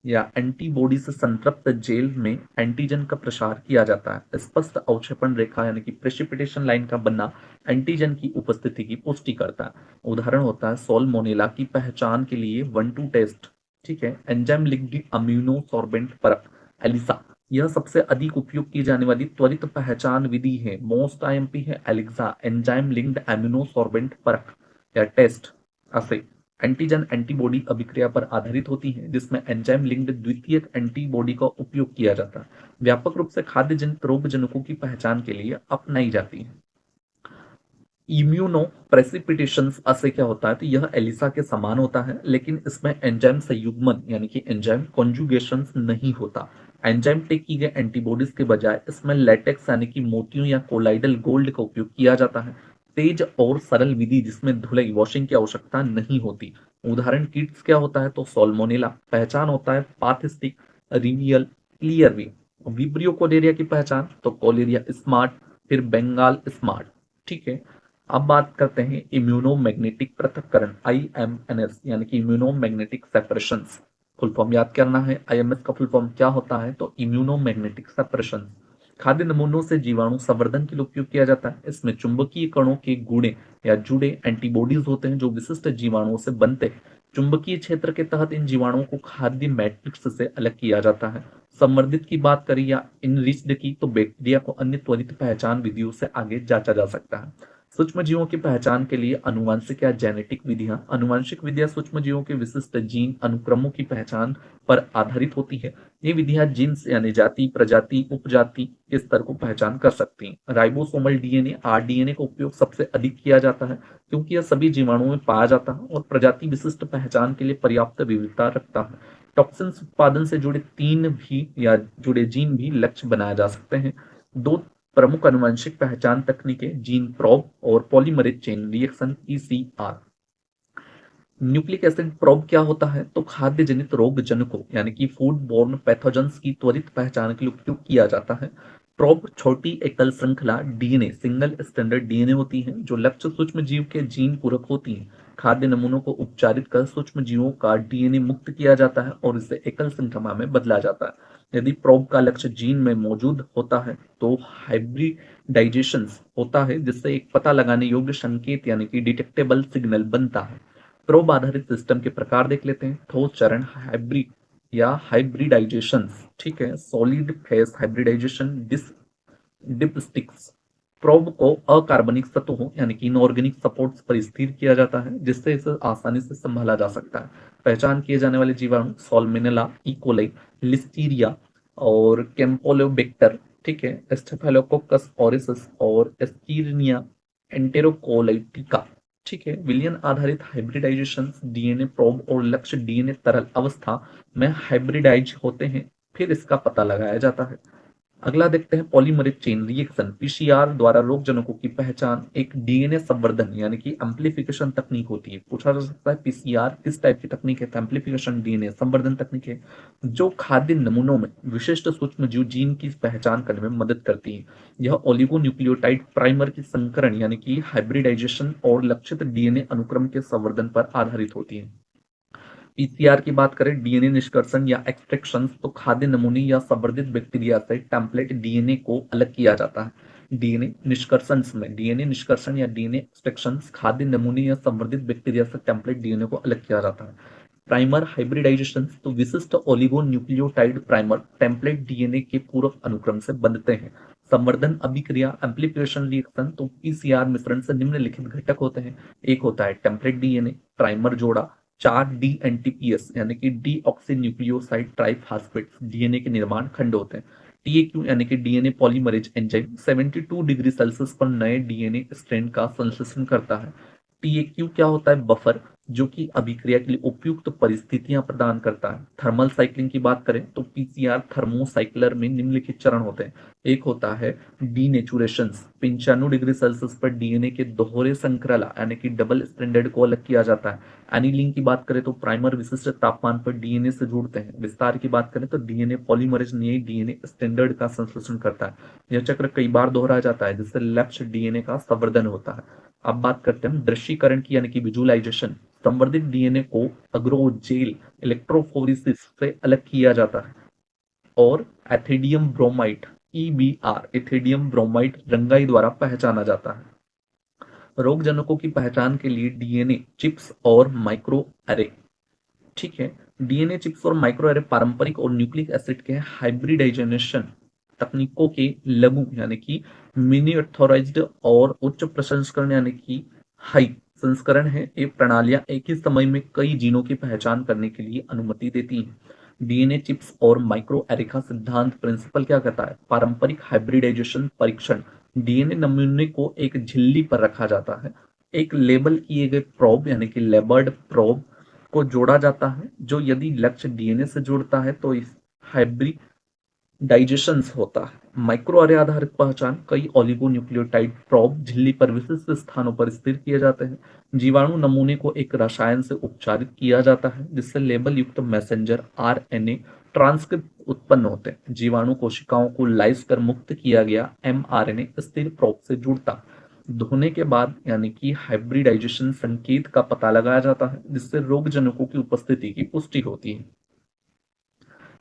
या एंटीबॉडी से संतृप्त जेल में एंटीजन का प्रसार किया जाता है। स्पष्ट अवक्षेपण रेखा यानी कि प्रेसिपिटेशन लाइन का बनना एंटीजन की उपस्थिति की पुष्टि करता है। उदाहरण होता है सोलमोनेला की पहचान के लिए 1-2 टेस्ट। ठीक है, एंजाइम लिंक्ड अम्यूनो सॉर्बेंट परख एलिसा, यह सबसे अधिक उपयोग की जाने वाली त्वरित पहचान विधि है। मोस्ट IMP है ELISA, enzyme linked immunosorbent परख। या टेस्ट असे एंटीजन एंटीबॉडी अभिक्रिया पर आधारित होती है, जिसमें एंजाइम लिंक्ड द्वितीयक एंटीबॉडी का उपयोग किया जाता है। व्यापक रूप से खाद्य जनित रोग जनकों की पहचान के लिए अपनाई जाती है। इम्यूनो प्रेसिपिटेशन से क्या होता है, तो यह एलिसा के समान होता है, लेकिन इसमें एंजाइम संयुग्मन यानी कि एंजाइम कॉन्जुगेशन नहीं होता। एंजाइम टेक की गई एंटीबॉडीज के बजाय इसमें लेटेक्स यानी कि मोतियों या कोलाइडल गोल्ड का उपयोग किया जाता है। तेज और सरल विधि जिसमें धुलाई वॉशिंग की आवश्यकता नहीं होती। उदाहरण किट्स क्या होता है, तो सोल्मोनेला। पहचान होता है पाथिस्टिक, रिवियल, क्लियरवी। विब्रियो कोलेरिया की पहचान तो कोलेरिया स्मार्ट, फिर बंगाल स्मार्ट। ठीक है, अब बात करते हैं इम्यूनोमैग्नेटिक पृथक्करण IMNS यानी कि इम्यूनोमैग्नेटिक सेपरेशन। फुल फॉर्म याद करना है। IMS का फुल फॉर्म क्या होता है, तो इम्यूनोमैग्नेटिक सेपरेशन। खाद्य नमूनों से जीवाणु संवर्धन के लिए उपयोग किया जाता है। इसमें चुंबकीय कणों के गुणे या जुड़े एंटीबॉडीज होते हैं जो विशिष्ट जीवाणुओं से बनते हैं। चुंबकीय क्षेत्र के तहत इन जीवाणुओं को खाद्य मैट्रिक्स से अलग किया जाता है। संवर्धित की बात करें या इनरिच्ड की, तो बैक्टीरिया को अन्य त्वरित पहचान विधियों से आगे जांचा जा सकता है। सूक्ष्म जीवों की पहचान के लिए आनुवंशिक या जेनेटिक विधियां। आनुवंशिक विधियां सूक्ष्म जीवों के विशिष्ट जीन अनुक्रमों की पहचान पर आधारित होती है। ये विधियां जीन्स यानी जाति, प्रजाति, उपजाति के स्तर को पहचान कर सकती हैं। राइबोसोमल DNA RDNA का उपयोग सबसे अधिक किया जाता है, क्योंकि यह सभी जीवाणुओं में पाया जाता है और प्रजाति विशिष्ट पहचान के लिए पर्याप्त विविधता रखता है। टॉक्सिन्स उत्पादन से जुड़े जुड़े जीन भी लक्ष्य बनाए जा सकते हैं। दो प्रमुख आनुवंशिक पहचान तकनीकें जीन प्रोब और polymerase chain reaction PCR। Nucleic acid probe क्या होता है, तो खाद्य जनित रोग जनकों यानी कि फूड बोर्न पैथोजेंस की त्वरित पहचान के लिए उपयोग किया जाता है। प्रोब छोटी एकल श्रृंखला DNA सिंगल स्टैंडर्ड DNA होती है जो लक्ष्य सूक्ष्म जीव के जीन पूरक होती है। खाद्य नमूनों को उपचारित कर सूक्ष्म जीवों का DNA मुक्त किया जाता है और इसे एकल श्रृंखला में बदला जाता है। यदि प्रोब का लक्ष्य जीन में मौजूद होता है तो हाइब्रिडाइजेशन होता है, जिससे एक पता लगाने योग्य संकेत यानी कि डिटेक्टेबल सिग्नल बनता है। प्रोब आधारित सिस्टम के प्रकार देख लेते हैं। ठोस चरण हाइब्रिड या हाइब्रिडाइजेशन। ठीक है, सॉलिड फेस हाइब्रिडाइजेशन, डिपस्टिक्स। प्रोब को अकार्बनिक सतहों यानी कि इनऑर्गेनिक सपोर्ट्स पर स्थिर किया जाता है, जिससे इसे आसानी से संभाला जा सकता है। पहचान किए जाने वाले जीवाणु सोल्मोनेला, इकोलाई, लिस्टीरिया और कैम्पोलोबैक्टर। ठीक है, स्टेफिलोकोकस ऑरिस और एस्कीरिनिया एंटेरोकोलाइटिका। ठीक है, विलियन आधारित हाइब्रिडाइजेशन DNA प्रोब और लक्ष्य DNA तरल अवस्था में हाइब्रिडाइज होते हैं, फिर इसका पता लगाया जाता है। अगला देखते हैं पॉलीमरेज चेन रिएक्शन PCR द्वारा रोग जनकों की पहचान। एक DNA संवर्धन यानी कि एम्प्लीफिकेशन तकनीक होती है। पूछा जा सकता है PCR किस टाइप की तकनीक है, तो एम्प्लीफिकेशन DNA संवर्धन तकनीक है जो खाद्य नमूनों में विशिष्ट सूक्ष्म जीव जीन की पहचान करने में मदद करती है। यह ओलिगोन्यूक्लियोटाइड प्राइमर की संकरण यानी कि हाइब्रिडाइजेशन और लक्षित DNA अनुक्रम के संवर्धन पर आधारित होती है। PCR की बात करें DNA निष्कर्षण या एक्सट्रैक्शन, तो खाद्य नमूने या संवर्धित बैक्टीरिया से टेम्पलेट DNA को अलग किया जाता है। DNA निष्कर्षण या DNA एक्सट्रैक्शन खाद्य नमूने या संवर्धित बैक्टीरिया से टेम्पलेट DNA को अलग किया जाता है। प्राइमर हाइब्रिडाइजेशन, तो विशिष्ट ओलिगोन्यूक्लियोटाइड प्राइमर टेम्पलेट DNA के पूरक अनुक्रम से बनते हैं। संवर्धन अभिक्रिया एम्प्लीफिकेशन रिएक्शन, तो PCR मिश्रण से निम्नलिखित घटक होते हैं। एक होता है टेम्पलेट DNA, प्राइमर जोड़ा, 4 DNTPS यानी कि डीऑक्सी न्यूक्लियोसाइड ट्राइफास्फेट DNA के निर्माण खंड होते हैं। TAQ यानी कि DNA polymerase enzyme 72 degree Celsius पर नए DNA स्ट्रैंड का संश्लेषण करता है। TAQ क्या होता है, बफर जो कि अभिक्रिया के लिए उपयुक्त परिस्थितियां प्रदान करता है। थर्मल साइक्लिंग की बात करें तो PCR थर्मोसाइक्लर में निम्नलिखित चरण होते हैं। एक होता है डीनेचुरेशन, 95 डिग्री सेल्सियस पर DNA के दोहरे संकरला यानी कि डबल स्ट्रैंडेड को अलग किया जाता है। एनीलिंग की बात करें तो प्राइमर विशिष्ट तापमान पर DNA से जुड़ते हैं। विस्तार की बात करें तो DNA पॉलीमरेज नए DNA स्टैंडर्ड का संश्लेषण करता है। यह चक्र कई बार दोहराया जाता है, जिससे लक्ष्य DNA का संवर्धन होता है। अब बात करते हैं दृश्यीकरण की यानी कि विजुअलाइजेशन। संवर्धित DNA को अग्रोजेल इलेक्ट्रोफोरेसिस से अलग किया जाता है और ethidium bromide EBR ethidium bromide रंगाई द्वारा पहचाना जाता है। रोग जनकों की पहचान के लिए DNA चिप्स और माइक्रो एरे। ठीक है, DNA चिप्स और माइक्रो एरे पारंपरिक और न्यूक्लिक एसिड के हाइब्रिडाइजेशन तकनीकों के लघु यानी कि मिनिएचराइज्ड और उच्च प्रसंस्करण यानी कि हाई संस्करण है, ये प्रणालियां एक ही समय में कई जीनों की पहचान करने के लिए अनुमति देती हैं। डीएनए चिप्स और माइक्रो एरिका सिद्धांत प्रिंसिपल क्या कहता है? पारंपरिक हाइब्रिडाइजेशन परीक्षण। डीएनए नमूने को एक झिल्ली पर रखा जाता है, एक लेबल किए गए प्रोब यानी कि लेबर्ड प्रोब को जोड़ा जाता है, जो यदि लक्ष्य डीएनए से जुड़ता है तो इस हाइब्रिडाइजेशंस होता है। माइक्रो अरे आधारित पहचान, कई ओलिगोन्यूक्लियोटाइड प्रोब झिल्ली पर विशिष्ट स्थानों पर स्थिर किए जाते हैं। जीवाणु नमूने को एक रसायन से उपचारित किया जाता है, जिससे लेबल युक्त मैसेंजर आरएनए ट्रांसक्रिप्ट उत्पन्न होते हैं। जीवाणु कोशिकाओं को लाइस कर मुक्त किया गया एमआरएनए स्थिर प्रोब से जुड़ता। धोने के बाद यानी कि हाइब्रिडाइजेशन संकेत का पता लगाया जाता है, जिससे रोगजनकों की उपस्थिति की पुष्टि होती है।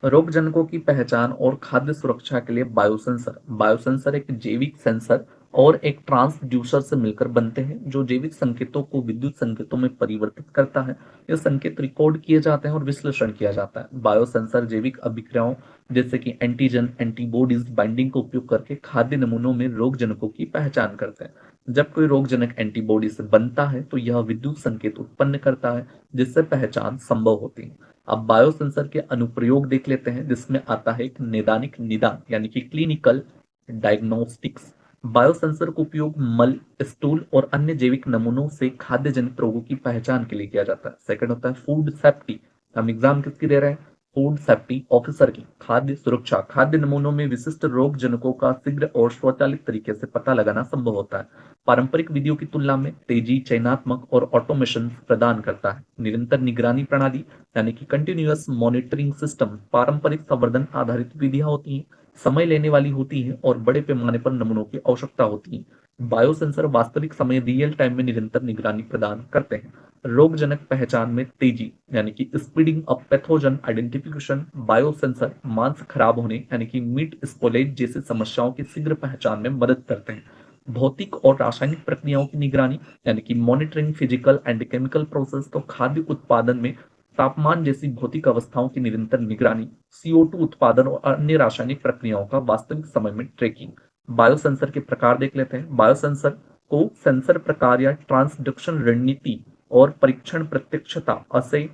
रोगजनकों की पहचान और खाद्य सुरक्षा के लिए बायोसेंसर। बायोसेंसर एक जैविक सेंसर और एक ट्रांसड्यूसर से मिलकर बनते हैं, जो जैविक संकेतों को विद्युत संकेतों में परिवर्तित करता है। ये संकेत रिकॉर्ड किए जाते हैं और विश्लेषण किया जाता है। बायोसेंसर जैविक अभिक्रियाओं जैसे कि एंटीजन एंटीबॉडीज बाइंडिंग का उपयोग करके खाद्य नमूनों में रोगजनकों की पहचान करते हैं। जब कोई रोगजनक एंटीबॉडी से बनता है तो यह विद्युत संकेत उत्पन्न करता है, जिससे पहचान संभव होती है। अब बायोसेंसर के अनुप्रयोग देख लेते हैं, जिसमें आता है एक नैदानिक निदान यानी कि क्लिनिकल डायग्नोस्टिक्स। बायोसेंसर का उपयोग मल, स्टूल और अन्य जैविक नमूनों से खाद्य जनित रोगों की पहचान के लिए किया जाता है। सेकंड होता है फूड सेफ्टी। हम एग्जाम किसकी दे रहे हैं? फूड सेफ्टी ऑफिसर की। खाद्य सुरक्षा, खाद्य नमूनों में विशिष्ट रोग जनकों का शीघ्र और स्वचालित तरीके से पता लगाना संभव होता है। पारंपरिक विधियों की तुलना में तेजी, चयनात्मक और ऑटोमेशन प्रदान करता है। निरंतर निगरानी प्रणाली यानी कि कंटिन्यूअस मॉनिटरिंग सिस्टम। पारंपरिक संवर्धन आधारित विधियां होती हैं, समय लेने वाली होती हैं और बड़े पैमाने पर नमूनों की आवश्यकता होती है। बायोसेंसर वास्तविक समय रियल टाइम में निरंतर निगरानी प्रदान करते हैं। रोगजनक पहचान में तेजी यानी कि speeding up pathogen identification. Biosensor मांस खराब होने यानी कि मीट स्पॉलेज जैसी समस्याओं की शीघ्र पहचान में मदद करते हैं। भौतिक और रासायनिक प्रक्रियाओं की निगरानी यानी कि monitoring physical and chemical process. तो खाद्य उत्पादन में तापमान जैसी भौतिक अवस्थाओं की निरंतर निगरानी, CO2 उत्पादन और अन्य रासायनिक प्रक्रियाओं का वास्तविक समय में ट्रैकिंग। बायोसेंसर के प्रकार देख लेते हैं। बायोसेंसर को सेंसर प्रकार या ट्रांसडक्शन रणनीति और परीक्षण प्रत्यक्षता असे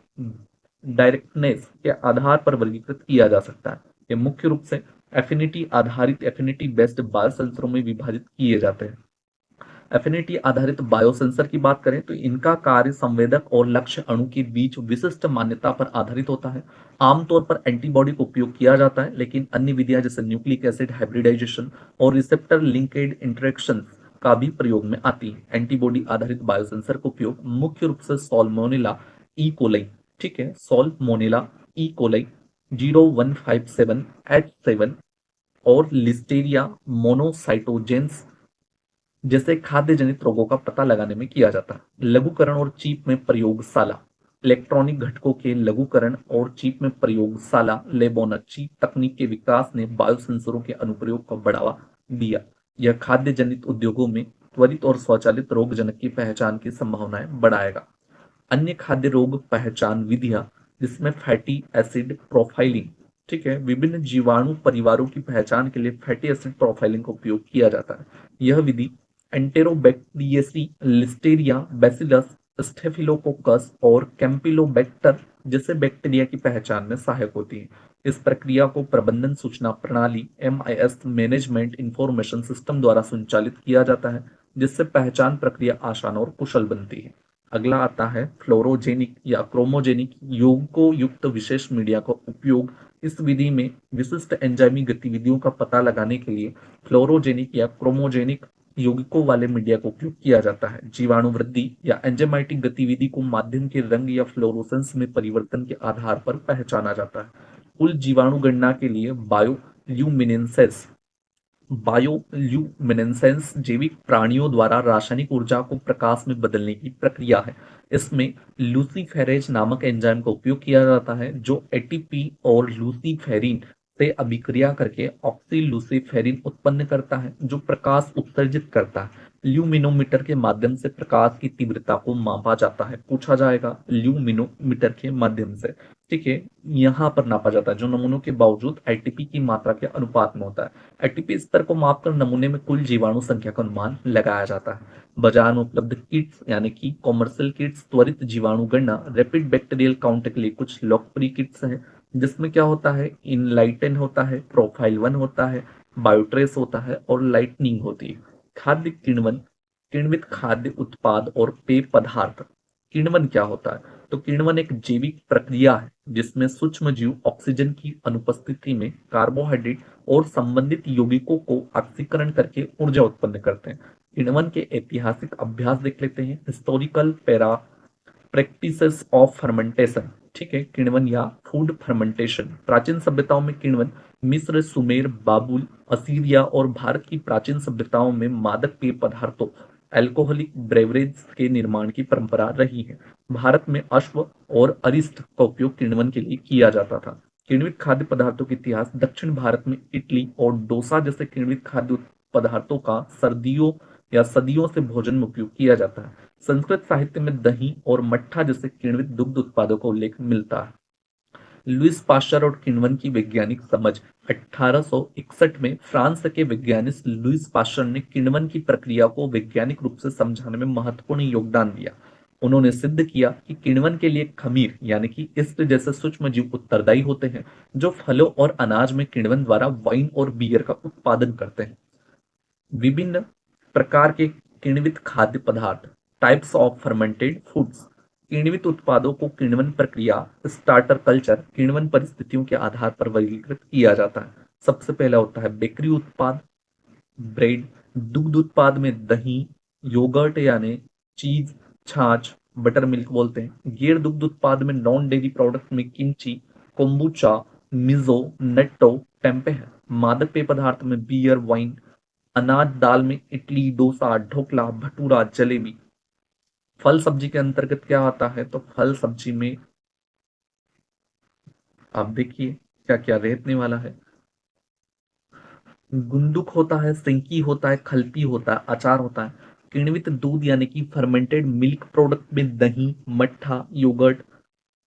डायरेक्टनेस के आधार पर वर्गीकृत किया जा सकता है। ये मुख्य रूप से एफिनिटी आधारित एफिनिटी बेस्ड बायोसेंसरों में विभाजित किए जाते हैं। एफिनिटी आधारित बायोसेंसर की बात करें तो इनका कार्य संवेदक और लक्ष्य अणु के बीच विशिष्ट मान्यता पर आधारित होता है। आमतौर पर एंटीबॉडी का उपयोग किया जाता है, लेकिन अन्य विधियां जैसे न्यूक्लिक एसिड हाइब्रिडाइजेशन और रिसेप्टर लिंकेड इंटरेक्शन का भी प्रयोग में आती है। एंटीबॉडी आधारित बायोसेंसर का उपयोग मुख्य रूप से सोलमोनेला ई कोलाई, ठीक है, सोलमोनेला ई कोलाई 0157H7 और लिस्टेरिया मोनोसाइटोजेंस जैसे खाद्य जनित रोगों का पता लगाने में किया जाता है। लघुकरण और चीप में प्रयोगशाला। इलेक्ट्रॉनिक घटकों के लघुकरण और चीप में प्रयोगशाला लेबोरेटरी तकनीक के विकास ने बायोसेंसरों के अनुप्रयोग को बढ़ावा दिया। यह खाद्य जनित उद्योगों में त्वरित और स्वचालित रोगजनक की पहचान की संभावनाएं बढ़ाएगा। अन्य खाद्य रोग पहचान विधियां जिसमें फैटी एसिड प्रोफाइलिंग, ठीक है, विभिन्न जीवाणु परिवारों की पहचान के लिए फैटी एसिड प्रोफाइलिंग का उपयोग किया जाता है। यह विधि एंटेरोबैक्टीरियसी, लिस्टेरिया, बैसिलस, स्टेफिलोकोकस और कैंपिलोबैक्टर जैसे बैक्टीरिया की पहचान में सहायक होती है। इस प्रक्रिया को प्रबंधन सूचना प्रणाली MIS मैनेजमेंट इंफॉर्मेशन सिस्टम द्वारा संचालित किया जाता है, जिससे पहचान प्रक्रिया आसान और कुशल बनती है। अगला आता है फ्लोरोजेनिक या क्रोमोजेनिक यौगिकों युक्त विशेष मीडिया का उपयोग। इस विधि में विशिष्ट एंजाइमी गतिविधियों का पता लगाने के लिए फ्लोरोजेनिक या क्रोमोजेनिक यौगिकों वाले मीडिया का उपयोग किया जाता है। जीवाणु वृद्धि या एंजाइमेटिक गतिविधि को माध्यम के रंग या फ्लोरोसेंस में परिवर्तन के आधार पर पहचाना जाता है। कुल जीवाणु गणना के लिए बायोल्यूमिनेसेंस जैविक प्राणियों द्वारा रासायनिक ऊर्जा को प्रकाश में बदलने की प्रक्रिया है। इसमें लूसीफेरेज नामक एंजाइम का उपयोग किया जाता है, जो एटीपी और लूसीफेरिन से अभिक्रिया करके ऑक्सीलूसीफेरिन उत्पन्न करता है, जो प्रकाश उत्सर्जित करता है। ल्यूमिनोमीटर के माध्यम से प्रकाश की तीव्रता को मापा जाता है। पूछा जाएगा ल्यूमिनोमीटर के माध्यम से, ठीक है, यहाँ पर नापा जाता है, जो नमूनों के बावजूद एटीपी की मात्रा के अनुपात में होता है। एटीपी स्तर को मापकर नमूने में कुल जीवाणु संख्या का अनुमान लगाया जाता है। बाजार में उपलब्ध किट्स यानी कि कॉमर्शियल किट्स त्वरित जीवाणु गणना रैपिड बैक्टीरियल काउंट के लिए कुछ लोकप्रिय किट्स हैं, जिसमें क्या होता है, इनलाइटन होता है, प्रोफाइल 1 होता है, बायोट्रेस होता है और लाइटनिंग होती है। खाद्य किण्वन, किण्वित खाद्य उत्पाद और पेय पदार्थ। किण्वन क्या होता है? तो किण्वन एक जैविक प्रक्रिया है जिसमें सूक्ष्म जीव ऑक्सीजन की अनुपस्थिति में कार्बोहाइड्रेट और संबंधित यौगिकों को ऑक्सीकरण करके ऊर्जा उत्पन्न करते हैं। किण्वन के ऐतिहासिक अभ्यास देख लेते हैं। Historical para practices of fermentation, ठीक है, किण्वन या फूड फर्मेंटेशन। प्राचीन सभ्यताओं में किण्वन मिस्र, सुमेर, बाबुल, असीरिया और भारत की प्राचीन सभ्यताओं में मादक पेय पदार्थों अल्कोहलिक ब्रेवरेज के निर्माण की परंपरा रही है। भारत में अश्व और अरिष्ट का उपयोग किण्वन के लिए किया जाता था। किण्वित खाद्य पदार्थों का इतिहास दक्षिण भारत में इडली और डोसा जैसे किण्वित खाद्य पदार्थों का सर्दियों या सदियों से भोजन में उपयोग किया जाता है। संस्कृत साहित्य में दही और मट्ठा जैसे किण्वित दुग्ध उत्पादों का उल्लेख मिलता है। लुईस पाश्चर और किण्वन की वैज्ञानिक समझ। 1861 में फ्रांस के वैज्ञानिक लुईस पाश्चर ने किण्वन की प्रक्रिया को वैज्ञानिक रूप से समझाने में महत्वपूर्ण योगदान दिया। उन्होंने सिद्ध किया कि किण्वन के लिए खमीर यानी कि ईस्ट जैसे सूक्ष्म जीव उत्तरदायी होते हैं, जो फलों और अनाज में किण्वन द्वारा वाइन और बियर का उत्पादन करते हैं। विभिन्न प्रकार के किण्वित खाद्य पदार्थ, टाइप्स ऑफ फर्मेंटेड फूड्स। किण्वित उत्पादों को किण्वन प्रक्रिया, स्टार्टर कल्चर, किण्वन परिस्थितियों के आधार पर वर्गीकृत किया जाता है। सबसे पहला होता है बेकरी उत्पाद, ब्रेड। दुग्ध उत्पाद में दही, योगर्ट यानी चीज, छाछ, बटर मिल्क बोलते हैं। गैर दुग्ध उत्पाद में नॉन डेयरी प्रोडक्ट में किमची, कोम्बुचा, मिजो, नट्टो, टेम्पे है। मादक पेय पदार्थ में बियर, वाइन। अनाज दाल में इडली, डोसा, ढोकला, भटूरा, जलेबी। फल सब्जी के अंतर्गत क्या आता है? तो फल सब्जी में आप देखिए क्या क्या रहने वाला है। गुंदुक होता है, सिंकी होता है, खलपी होता है, अचार होता है। किण्वित दूध यानी कि फर्मेंटेड मिल्क प्रोडक्ट में दही, मट्ठा, योगर्ट,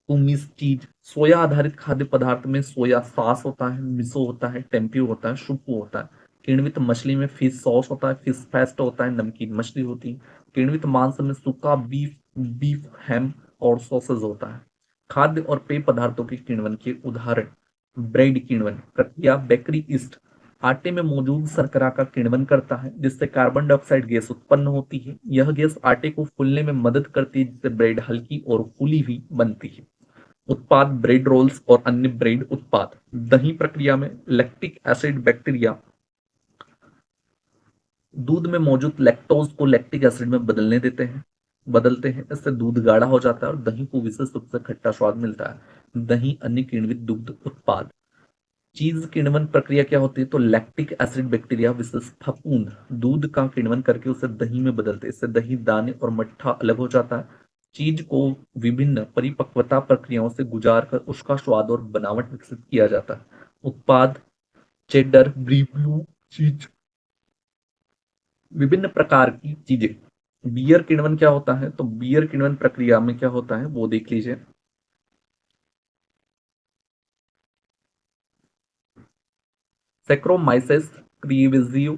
कुमिस चीज। सोया आधारित खाद्य पदार्थ में सोया सॉस होता है, मिसो होता है, टेम्प्यू होता है, शुपू होता है। किण्वित मछली में फिश सॉस होता है, फिश पेस्ट होता है, नमकीन मछली होती है। किण्वित मांस में सूखा बीफ, बीफ हैम और सॉसेज होता है। खाद्य और पेय पदार्थों के किण्वन के उदाहरण। ब्रेड किण्वन प्रक्रिया, बेकरी ईस्ट आटे में मौजूद शर्करा का किण्वन करता है, जिससे कार्बन डाइऑक्साइड गैस उत्पन्न होती है। यह गैस आटे को फूलने में मदद करती है, जिससे ब्रेड हल्की और फूली हुई बनती है। उत्पाद ब्रेड रोल्स और अन्य ब्रेड उत्पाद। दही प्रक्रिया में लैक्टिक एसिड बैक्टीरिया दूध में मौजूद लैक्टोज को लैक्टिक एसिड में बदलते हैं। इससे दूध गाढ़ा हो जाता है और दही को विशेष रूप से खट्टा स्वाद मिलता है। दही अन्य किण्वित दुग्ध उत्पाद। चीज किण्वन प्रक्रिया क्या होती है? तो लैक्टिक एसिड बैक्टीरिया विशेष फफूंद दूध का किण्वन करके उसे दही में बदलते हैं। इससे दही, दाने और मट्ठा अलग हो जाता है। चीज को विभिन्न परिपक्वता प्रक्रियाओं से गुजार कर उसका स्वाद और बनावट विकसित किया जाता है। उत्पाद चेडर, ब्री, ब्लू चीज, विभिन्न प्रकार की चीजें। बियर किण्वन क्या होता है? तो बियर किण्वन प्रक्रिया में क्या होता है वो देख लीजिए। सैक्रोमाइसेस क्रीविजियो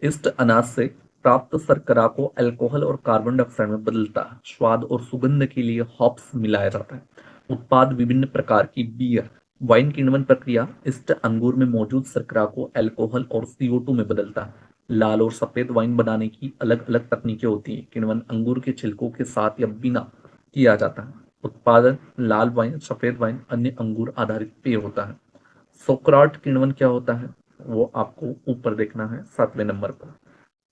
इस्ट अनाज से प्राप्त शर्करा को अल्कोहल और कार्बन डाइऑक्साइड में बदलता है। स्वाद और सुगंध के लिए हॉप्स मिलाया जाता है। उत्पाद विभिन्न प्रकार की बियर। वाइन किण्वन प्रक्रिया इस्ट अंगूर में मौजूद शर्करा को अल्कोहल और CO2 में बदलता है। लाल और सफेद वाइन बनाने की अलग अलग तकनीकें होती हैं। किण्वन अंगूर के छिलकों के साथ या बिना किया जाता है। उत्पादन लाल वाइन, सफेद वाइन, अन्य अंगूर आधारित पेय होता है। सोक्राट किण्वन क्या होता है वो आपको ऊपर देखना है 7वें नंबर पर,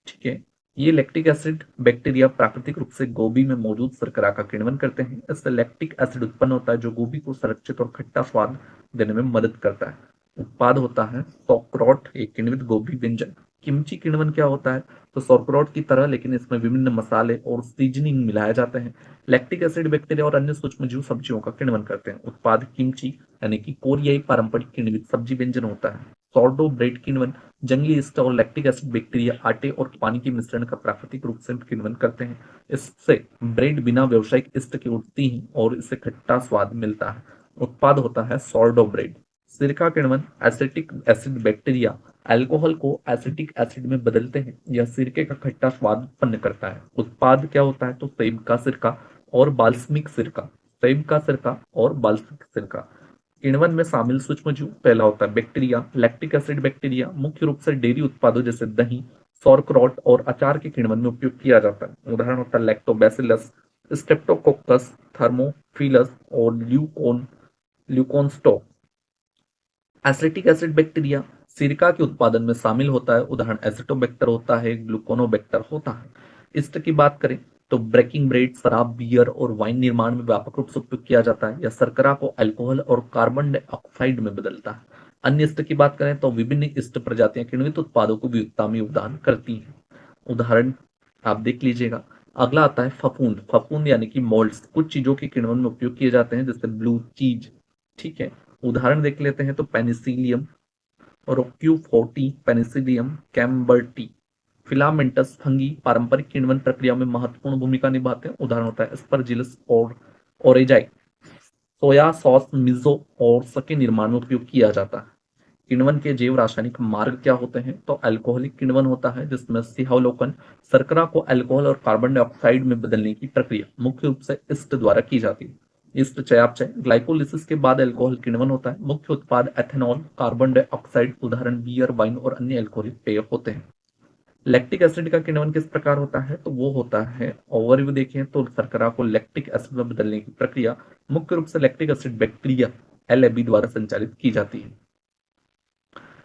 ठीक है। ये लैक्टिक एसिड बैक्टीरिया प्राकृतिक रूप से गोभी में मौजूद शर्करा का किण्वन करते हैं। इससे लैक्टिक एसिड उत्पन्न होता है, जो गोभी को संरक्षित और खट्टा स्वाद देने में मदद करता है। उत्पाद होता है सौकरॉट, एक किण्वित गोभी व्यंजन। किमची किण्वन क्या होता है? तो सौकरॉट की तरह, लेकिन इसमें विभिन्न मसाले और सीजनिंग मिलाए जाते हैं। लैक्टिक एसिड बैक्टीरिया और अन्य सूक्ष्मजीव सब्जियों का किण्वन करते हैं। उत्पाद किमची यानी कि कोरियाई पारंपरिक किण्वित सब्जी व्यंजन होता है। सॉर्डो ब्रेड किण्वन जंगली ईस्ट और लैक्टिक एसिड बैक्टीरिया आटे और पानी के मिश्रण का प्राकृतिक रूप से किण्वन करते हैं। इससे ब्रेड बिना व्यावसायिक ईस्ट के उठती है और इससे खट्टा स्वाद मिलता है। उत्पाद होता है सॉर्डो ब्रेड। सिरका किण्वन एसिटिक एसिड बैक्टीरिया अल्कोहल को एसिटिक एसिड में बदलते हैं। यह सिरके का खट्टा स्वाद उत्पन्न करता है। उत्पाद क्या होता है? तो सेब का सिरका और बाल्समिक सिरका। सेब का सिरका और बाल्समिक सिरका। किण्वन में शामिल सूक्ष्मजीव पहला होता है बैक्टीरिया, लैक्टिक एसिड बैक्टीरिया मुख्य रूप से डेयरी उत्पादों जैसे दही, सॉरक्रॉट और अचार के किण्वन में उपयोग किया जाता है। उदाहरण होता है लैक्टोबैसिलस, स्ट्रेप्टोकोकस, थर्मोफिलस और ल्यूकोनस्टोक। एसिटिक एसिड बैक्टीरिया सिरका के उत्पादन में शामिल होता है। उदाहरण एसिटोबैक्टर होता है, ग्लूकोनोबैक्टर होता है। ईस्ट की बात करें तो ब्रेकिंग ब्रेड, शराब, बियर और वाइन निर्माण में व्यापक रूप से उपयोग किया जाता है। यह शर्करा को अल्कोहल और कार्बन डाइऑक्साइड में बदलता है। अन्य ईस्ट की बात करें तो विभिन्न ईस्ट प्रजातियां किण्वित उत्पादों को विविधता में योगदान करती हैं। उदाहरण आप देख लीजिएगा। अगला आता है फफूंद। फफूंद यानी कि मोल्ड्स कुछ चीजों के किण्वन में उपयोग किए जाते हैं, जैसे ब्लू चीज। ठीक है, उदाहरण देख लेते हैं तो पेनिसिलियम, रोक्यूफोर्टी, पेनिसिलियम कैम्बर्टी। फिलामेंटस फंगी पारंपरिक किण्वन प्रक्रिया में महत्वपूर्ण भूमिका निभाते हैं। उदाहरण होता है एस्परजिलस और ओरेजाई। सोया सॉस, मिजो और के निर्माण में उपयोग किया जाता है। किण्वन के जैव रासायनिक मार्ग क्या होते हैं? तो अल्कोहलिक किण्वन होता है, जिसमें सिहावलोकन शर्करा को अल्कोहल और कार्बन डाइऑक्साइड में बदलने की प्रक्रिया मुख्य रूप से ईस्ट द्वारा की जाती है। ईस्ट चयापचय ग्लाइकोलिसिस के बाद अल्कोहल किण्वन होता है। मुख्य उत्पाद एथेनॉल, कार्बन डाइऑक्साइड, उदाहरण बियर, वाइन और अन्य अल्कोहलिक पेय होते हैं। लैक्टिक एसिड का किण्वन किस प्रकार होता है? तो वो होता है, ओवरव्यू देखें तो शर्करा को लैक्टिक एसिड में बदलने की प्रक्रिया मुख्य रूप से लैक्टिक एसिड बैक्टीरिया एलएबी द्वारा संचालित की जाती है।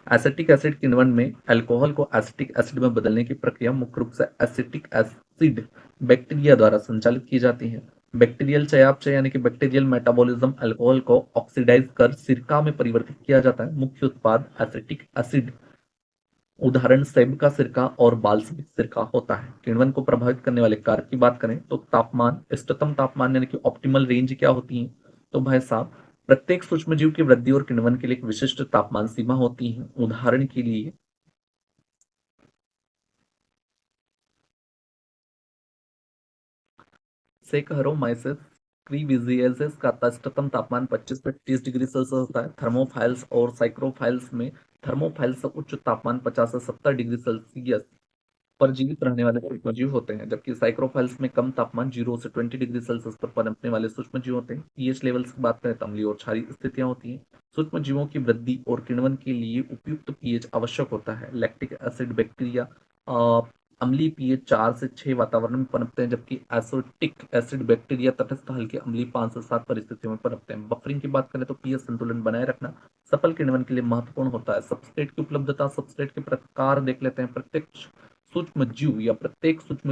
एसिटिक एसिड किण्वन में अल्कोहल को एसिटिक एसिड में बदलने की प्रक्रिया मुख्य रूप से एसिटिक एसिड बैक्टीरिया द्वारा संचालित की जाती है। बैक्टीरियल चयापचय यानी कि बैक्टीरियल मेटाबॉलिज्म अल्कोहल को ऑक्सीडाइज कर सिरका में परिवर्तित किया जाता है। मुख्य उत्पाद एसिटिक एसिड, उदाहरण सेब का सिरका और बाल्समिक सिरका होता है। किण्वन को प्रभावित करने वाले कारक की बात करें तो तापमान, इष्टतम तापमान यानी कि ऑप्टिमल रेंज क्या होती है? तो भाई साहब, प्रत्येक सूक्ष्मजीव की वृद्धि और किण्वन के लिए एक विशिष्ट तापमान सीमा होती है। उदाहरण के लिए सेकहरोमाइसिस क्रीविजिएसिस का इष्टतम तापमान 25 से 30 डिग्री सेल्सियस होता है। थर्मोफाइल्स और साइक्रोफाइल्स में थर्मोफाइल्स का उच्च तापमान 50 से 70 डिग्री सेल्सियस पर जीवित रहने वाले सूक्ष्मजीव होते हैं, जबकि साइक्रोफाइल्स में कम तापमान 0 से 20 डिग्री सेल्सियस पर पनपने वाले सूक्ष्मजीव होते हैं। पीएच लेवल्स की बात करें तो अम्लीय और क्षारीय स्थितियां होती हैं। सूक्ष्मजीवों की वृद्धि और किण्वन के लिए उपयुक्त पीएच आवश्यक होता है। लैक्टिक एसिड बैक्टीरिया अम्लीय पीएच 4 से 6 वातावरण में पनपते हैं, जबकि एसिटिक एसिड बैक्टीरिया तटस्थ हल्के अम्लीय 5 से 7 परिस्थितियों में पनपते हैं। बफरिंग की बात करें तो पीएच संतुलन बनाए रखना सफल किण्वन के लिए महत्वपूर्ण होता है। सबस्ट्रेट की उपलब्धता, सबस्ट्रेट के प्रकार देख लेते हैं। प्रत्येक सूक्ष्म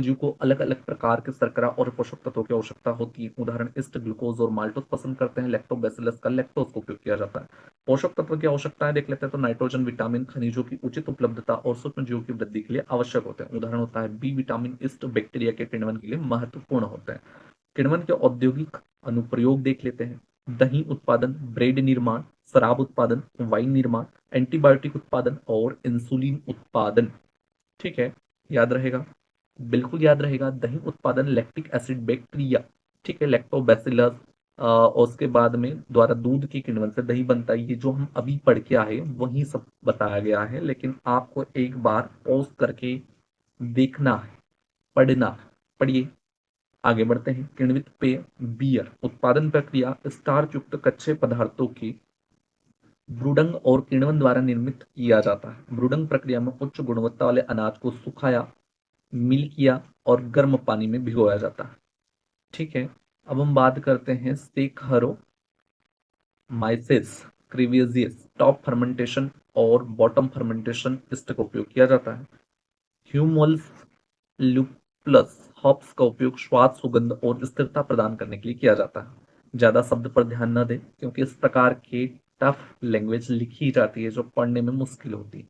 जीव को अलग अलग प्रकार के शर्करा और पोषक तत्वों की आवश्यकता होती है। उदाहरण ईस्ट ग्लूकोज और माल्टोज पसंद करते हैं। लैक्टोबैसिलस का लैक्टोज का उपयोग किया जाता है। पोषक तत्व की आवश्यकताएं देख लेते हैं तो नाइट्रोजन, विटामिन, खनिजों की उचित उपलब्धता और सूक्ष्म जीवों की वृद्धि के लिए आवश्यक होते हैं। उदाहरण होता है बी विटामिन ईस्ट बैक्टीरिया के किण्वन के लिए महत्वपूर्ण होते हैं। किण्वन के औद्योगिक अनुप्रयोग देख लेते हैं। दही उत्पादन, ब्रेड निर्माण, शराब उत्पादन, वाइन निर्माण, एंटीबायोटिक उत्पादन और इंसुलिन उत्पादन। ठीक है, याद रहेगा, बिल्कुल याद रहेगा। दही उत्पादन लैक्टिक एसिड बैक्टीरिया, ठीक है, लैक्टोबैसिलस और उसके बाद में द्वारा दूध की किण्वन से दही बनता है। ये जो हम अभी पढ़ के आए वही सब बताया गया है, लेकिन आपको एक बार पॉज करके देखना है, पढ़ना है। पढ़िए, आगे बढ़ते हैं। किण्वित पेय बियर उत्पादन प्रक्रिया स्टार्च युक्त कच्चे पदार्थों की ब्रूडंग और किण्वन द्वारा निर्मित किया जाता है। ब्रूडंग प्रक्रिया में उच्च गुणवत्ता वाले अनाज को सुखाया, मिल किया और गर्म पानी में भिगोया जाता है। ठीक है, अब हम बात करते हैं सेकहरोमाइसिस क्रीवियसिस। टॉप फर्मेंटेशन और बॉटम फर्मेंटेशन इस्ट का उपयोग किया जाता है। ह्यूमोल्स लुपुलस हॉप्स का उपयोग स्वाद, सुगंध और स्थिरता प्रदान करने के लिए किया जाता है। ज्यादा शब्द पर ध्यान न दें, क्योंकि इस प्रकार की टफ लैंग्वेज लिखी जाती है जो पढ़ने में मुश्किल होती है।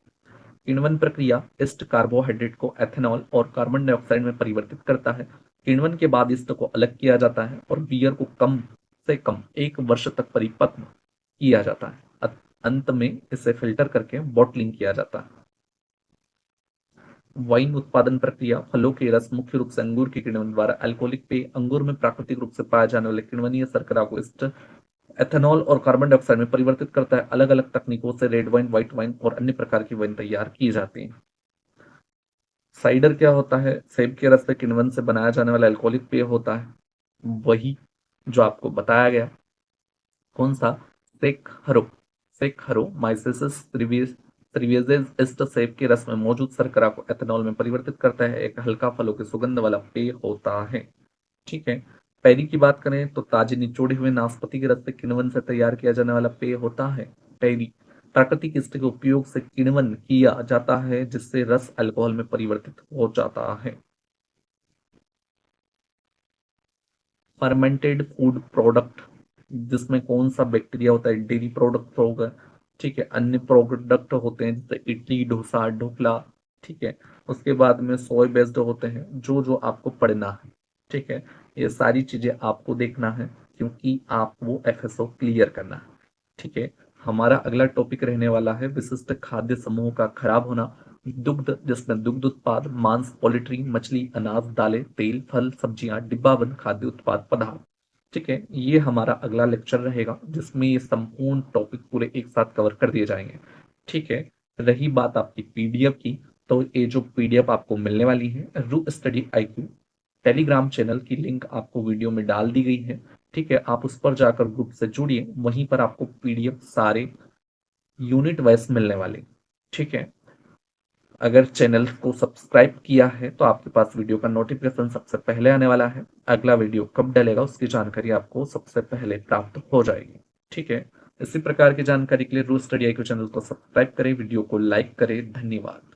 किण्वन प्रक्रिया ईस्ट कार्बोहाइड्रेट को एथेनॉल और कार्बन डाइऑक्साइड में परिवर्तित करता है। किण्वन के बाद ईस्ट को अलग किया जाता है और बियर को कम से कम 1 वर्ष तक परिपक्व किया जाता है। अंत में इसे फिल्टर करके बॉटलिंग किया जाता है। वाइन उत्पादन प्रक्रिया फलों के रस, मुख्य रूप से अंगूर के किण्वन द्वारा अल्कोहलिक पेय। अंगूर में प्राकृतिक रूप से पाए जाने वाले किण्वनीय शर्करा को ईस्ट एथेनॉल और कार्बन डाइऑक्साइड में परिवर्तित करता है। अलग अलग तकनीकों से रेड वाइन, व्हाइट वाइन और अन्य प्रकार की वाइन तैयार की जाती है। साइडर क्या होता है? सेब के रस से किण्वन से बनाया जाने वाला अल्कोहलिक पेय होता है, वही जो आपको बताया गया। कौन सा? सेक हरो। सेक हरो माइसेसिस रिवेजेस एस्ट सेब के रस में मौजूद शर्करा को एथेनॉल में परिवर्तित करता है। एक हल्का फलों की सुगंध वाला पेय होता है। ठीक है। पेरी की बात करें तो ताजे निचोड़े हुए नाशपाती के रस से किण्वन से तैयार किया जाने वाला पेय होता है पेरी। प्राकृतिक ईस्ट के उपयोग से किण्वन किया जाता है, जिससे रस अल्कोहल में परिवर्तित हो जाता है। फर्मेंटेड फूड प्रोडक्ट, जिसमें कौन सा बैक्टीरिया होता है? डेयरी प्रोडक्ट होगा। ठीक है। अन्य प्रोडक्ट होते हैं जैसे इडली, डोसा, ढोकला। ठीक है। उसके बाद में सोय बेस्ड होते हैं, जो जो आपको पढ़ना है। ठीक है। ये सारी चीजें आपको देखना है, क्योंकि आपको एफएसओ क्लियर करना है। ठीक है। हमारा अगला टॉपिक रहने वाला है विशिष्ट खाद्य समूह का खराब होना। दुग्ध, जिसमें दुग्ध उत्पाद, मांस, पोल्ट्री, मछली, अनाज, दालें, तेल, फल, सब्जियां, डिब्बाबंद खाद्य उत्पाद पदार्थ। ठीक है। ये हमारा अगला लेक्चर रहेगा, जिसमें ये संपूर्ण टॉपिक पूरे एक साथ कवर कर दिए जाएंगे। ठीक है। रही बात आपकी पीडीएफ की, तो ये जो पीडीएफ आपको मिलने वाली है रू स्टडी IQ टेलीग्राम चैनल की लिंक आपको वीडियो में डाल दी गई है। ठीक है। आप उस पर जाकर ग्रुप से जुड़िए, वहीं पर आपको पीडीएफ सारे यूनिट वाइज मिलने वाले। ठीक है। अगर चैनल को सब्सक्राइब किया है तो आपके पास वीडियो का नोटिफिकेशन सबसे पहले आने वाला है। अगला वीडियो कब डलेगा उसकी जानकारी आपको सबसे पहले प्राप्त हो जाएगी। ठीक है। इसी प्रकार की जानकारी के लिए रू स्टडी IQ चैनल को सब्सक्राइब करें, वीडियो को लाइक करें। धन्यवाद।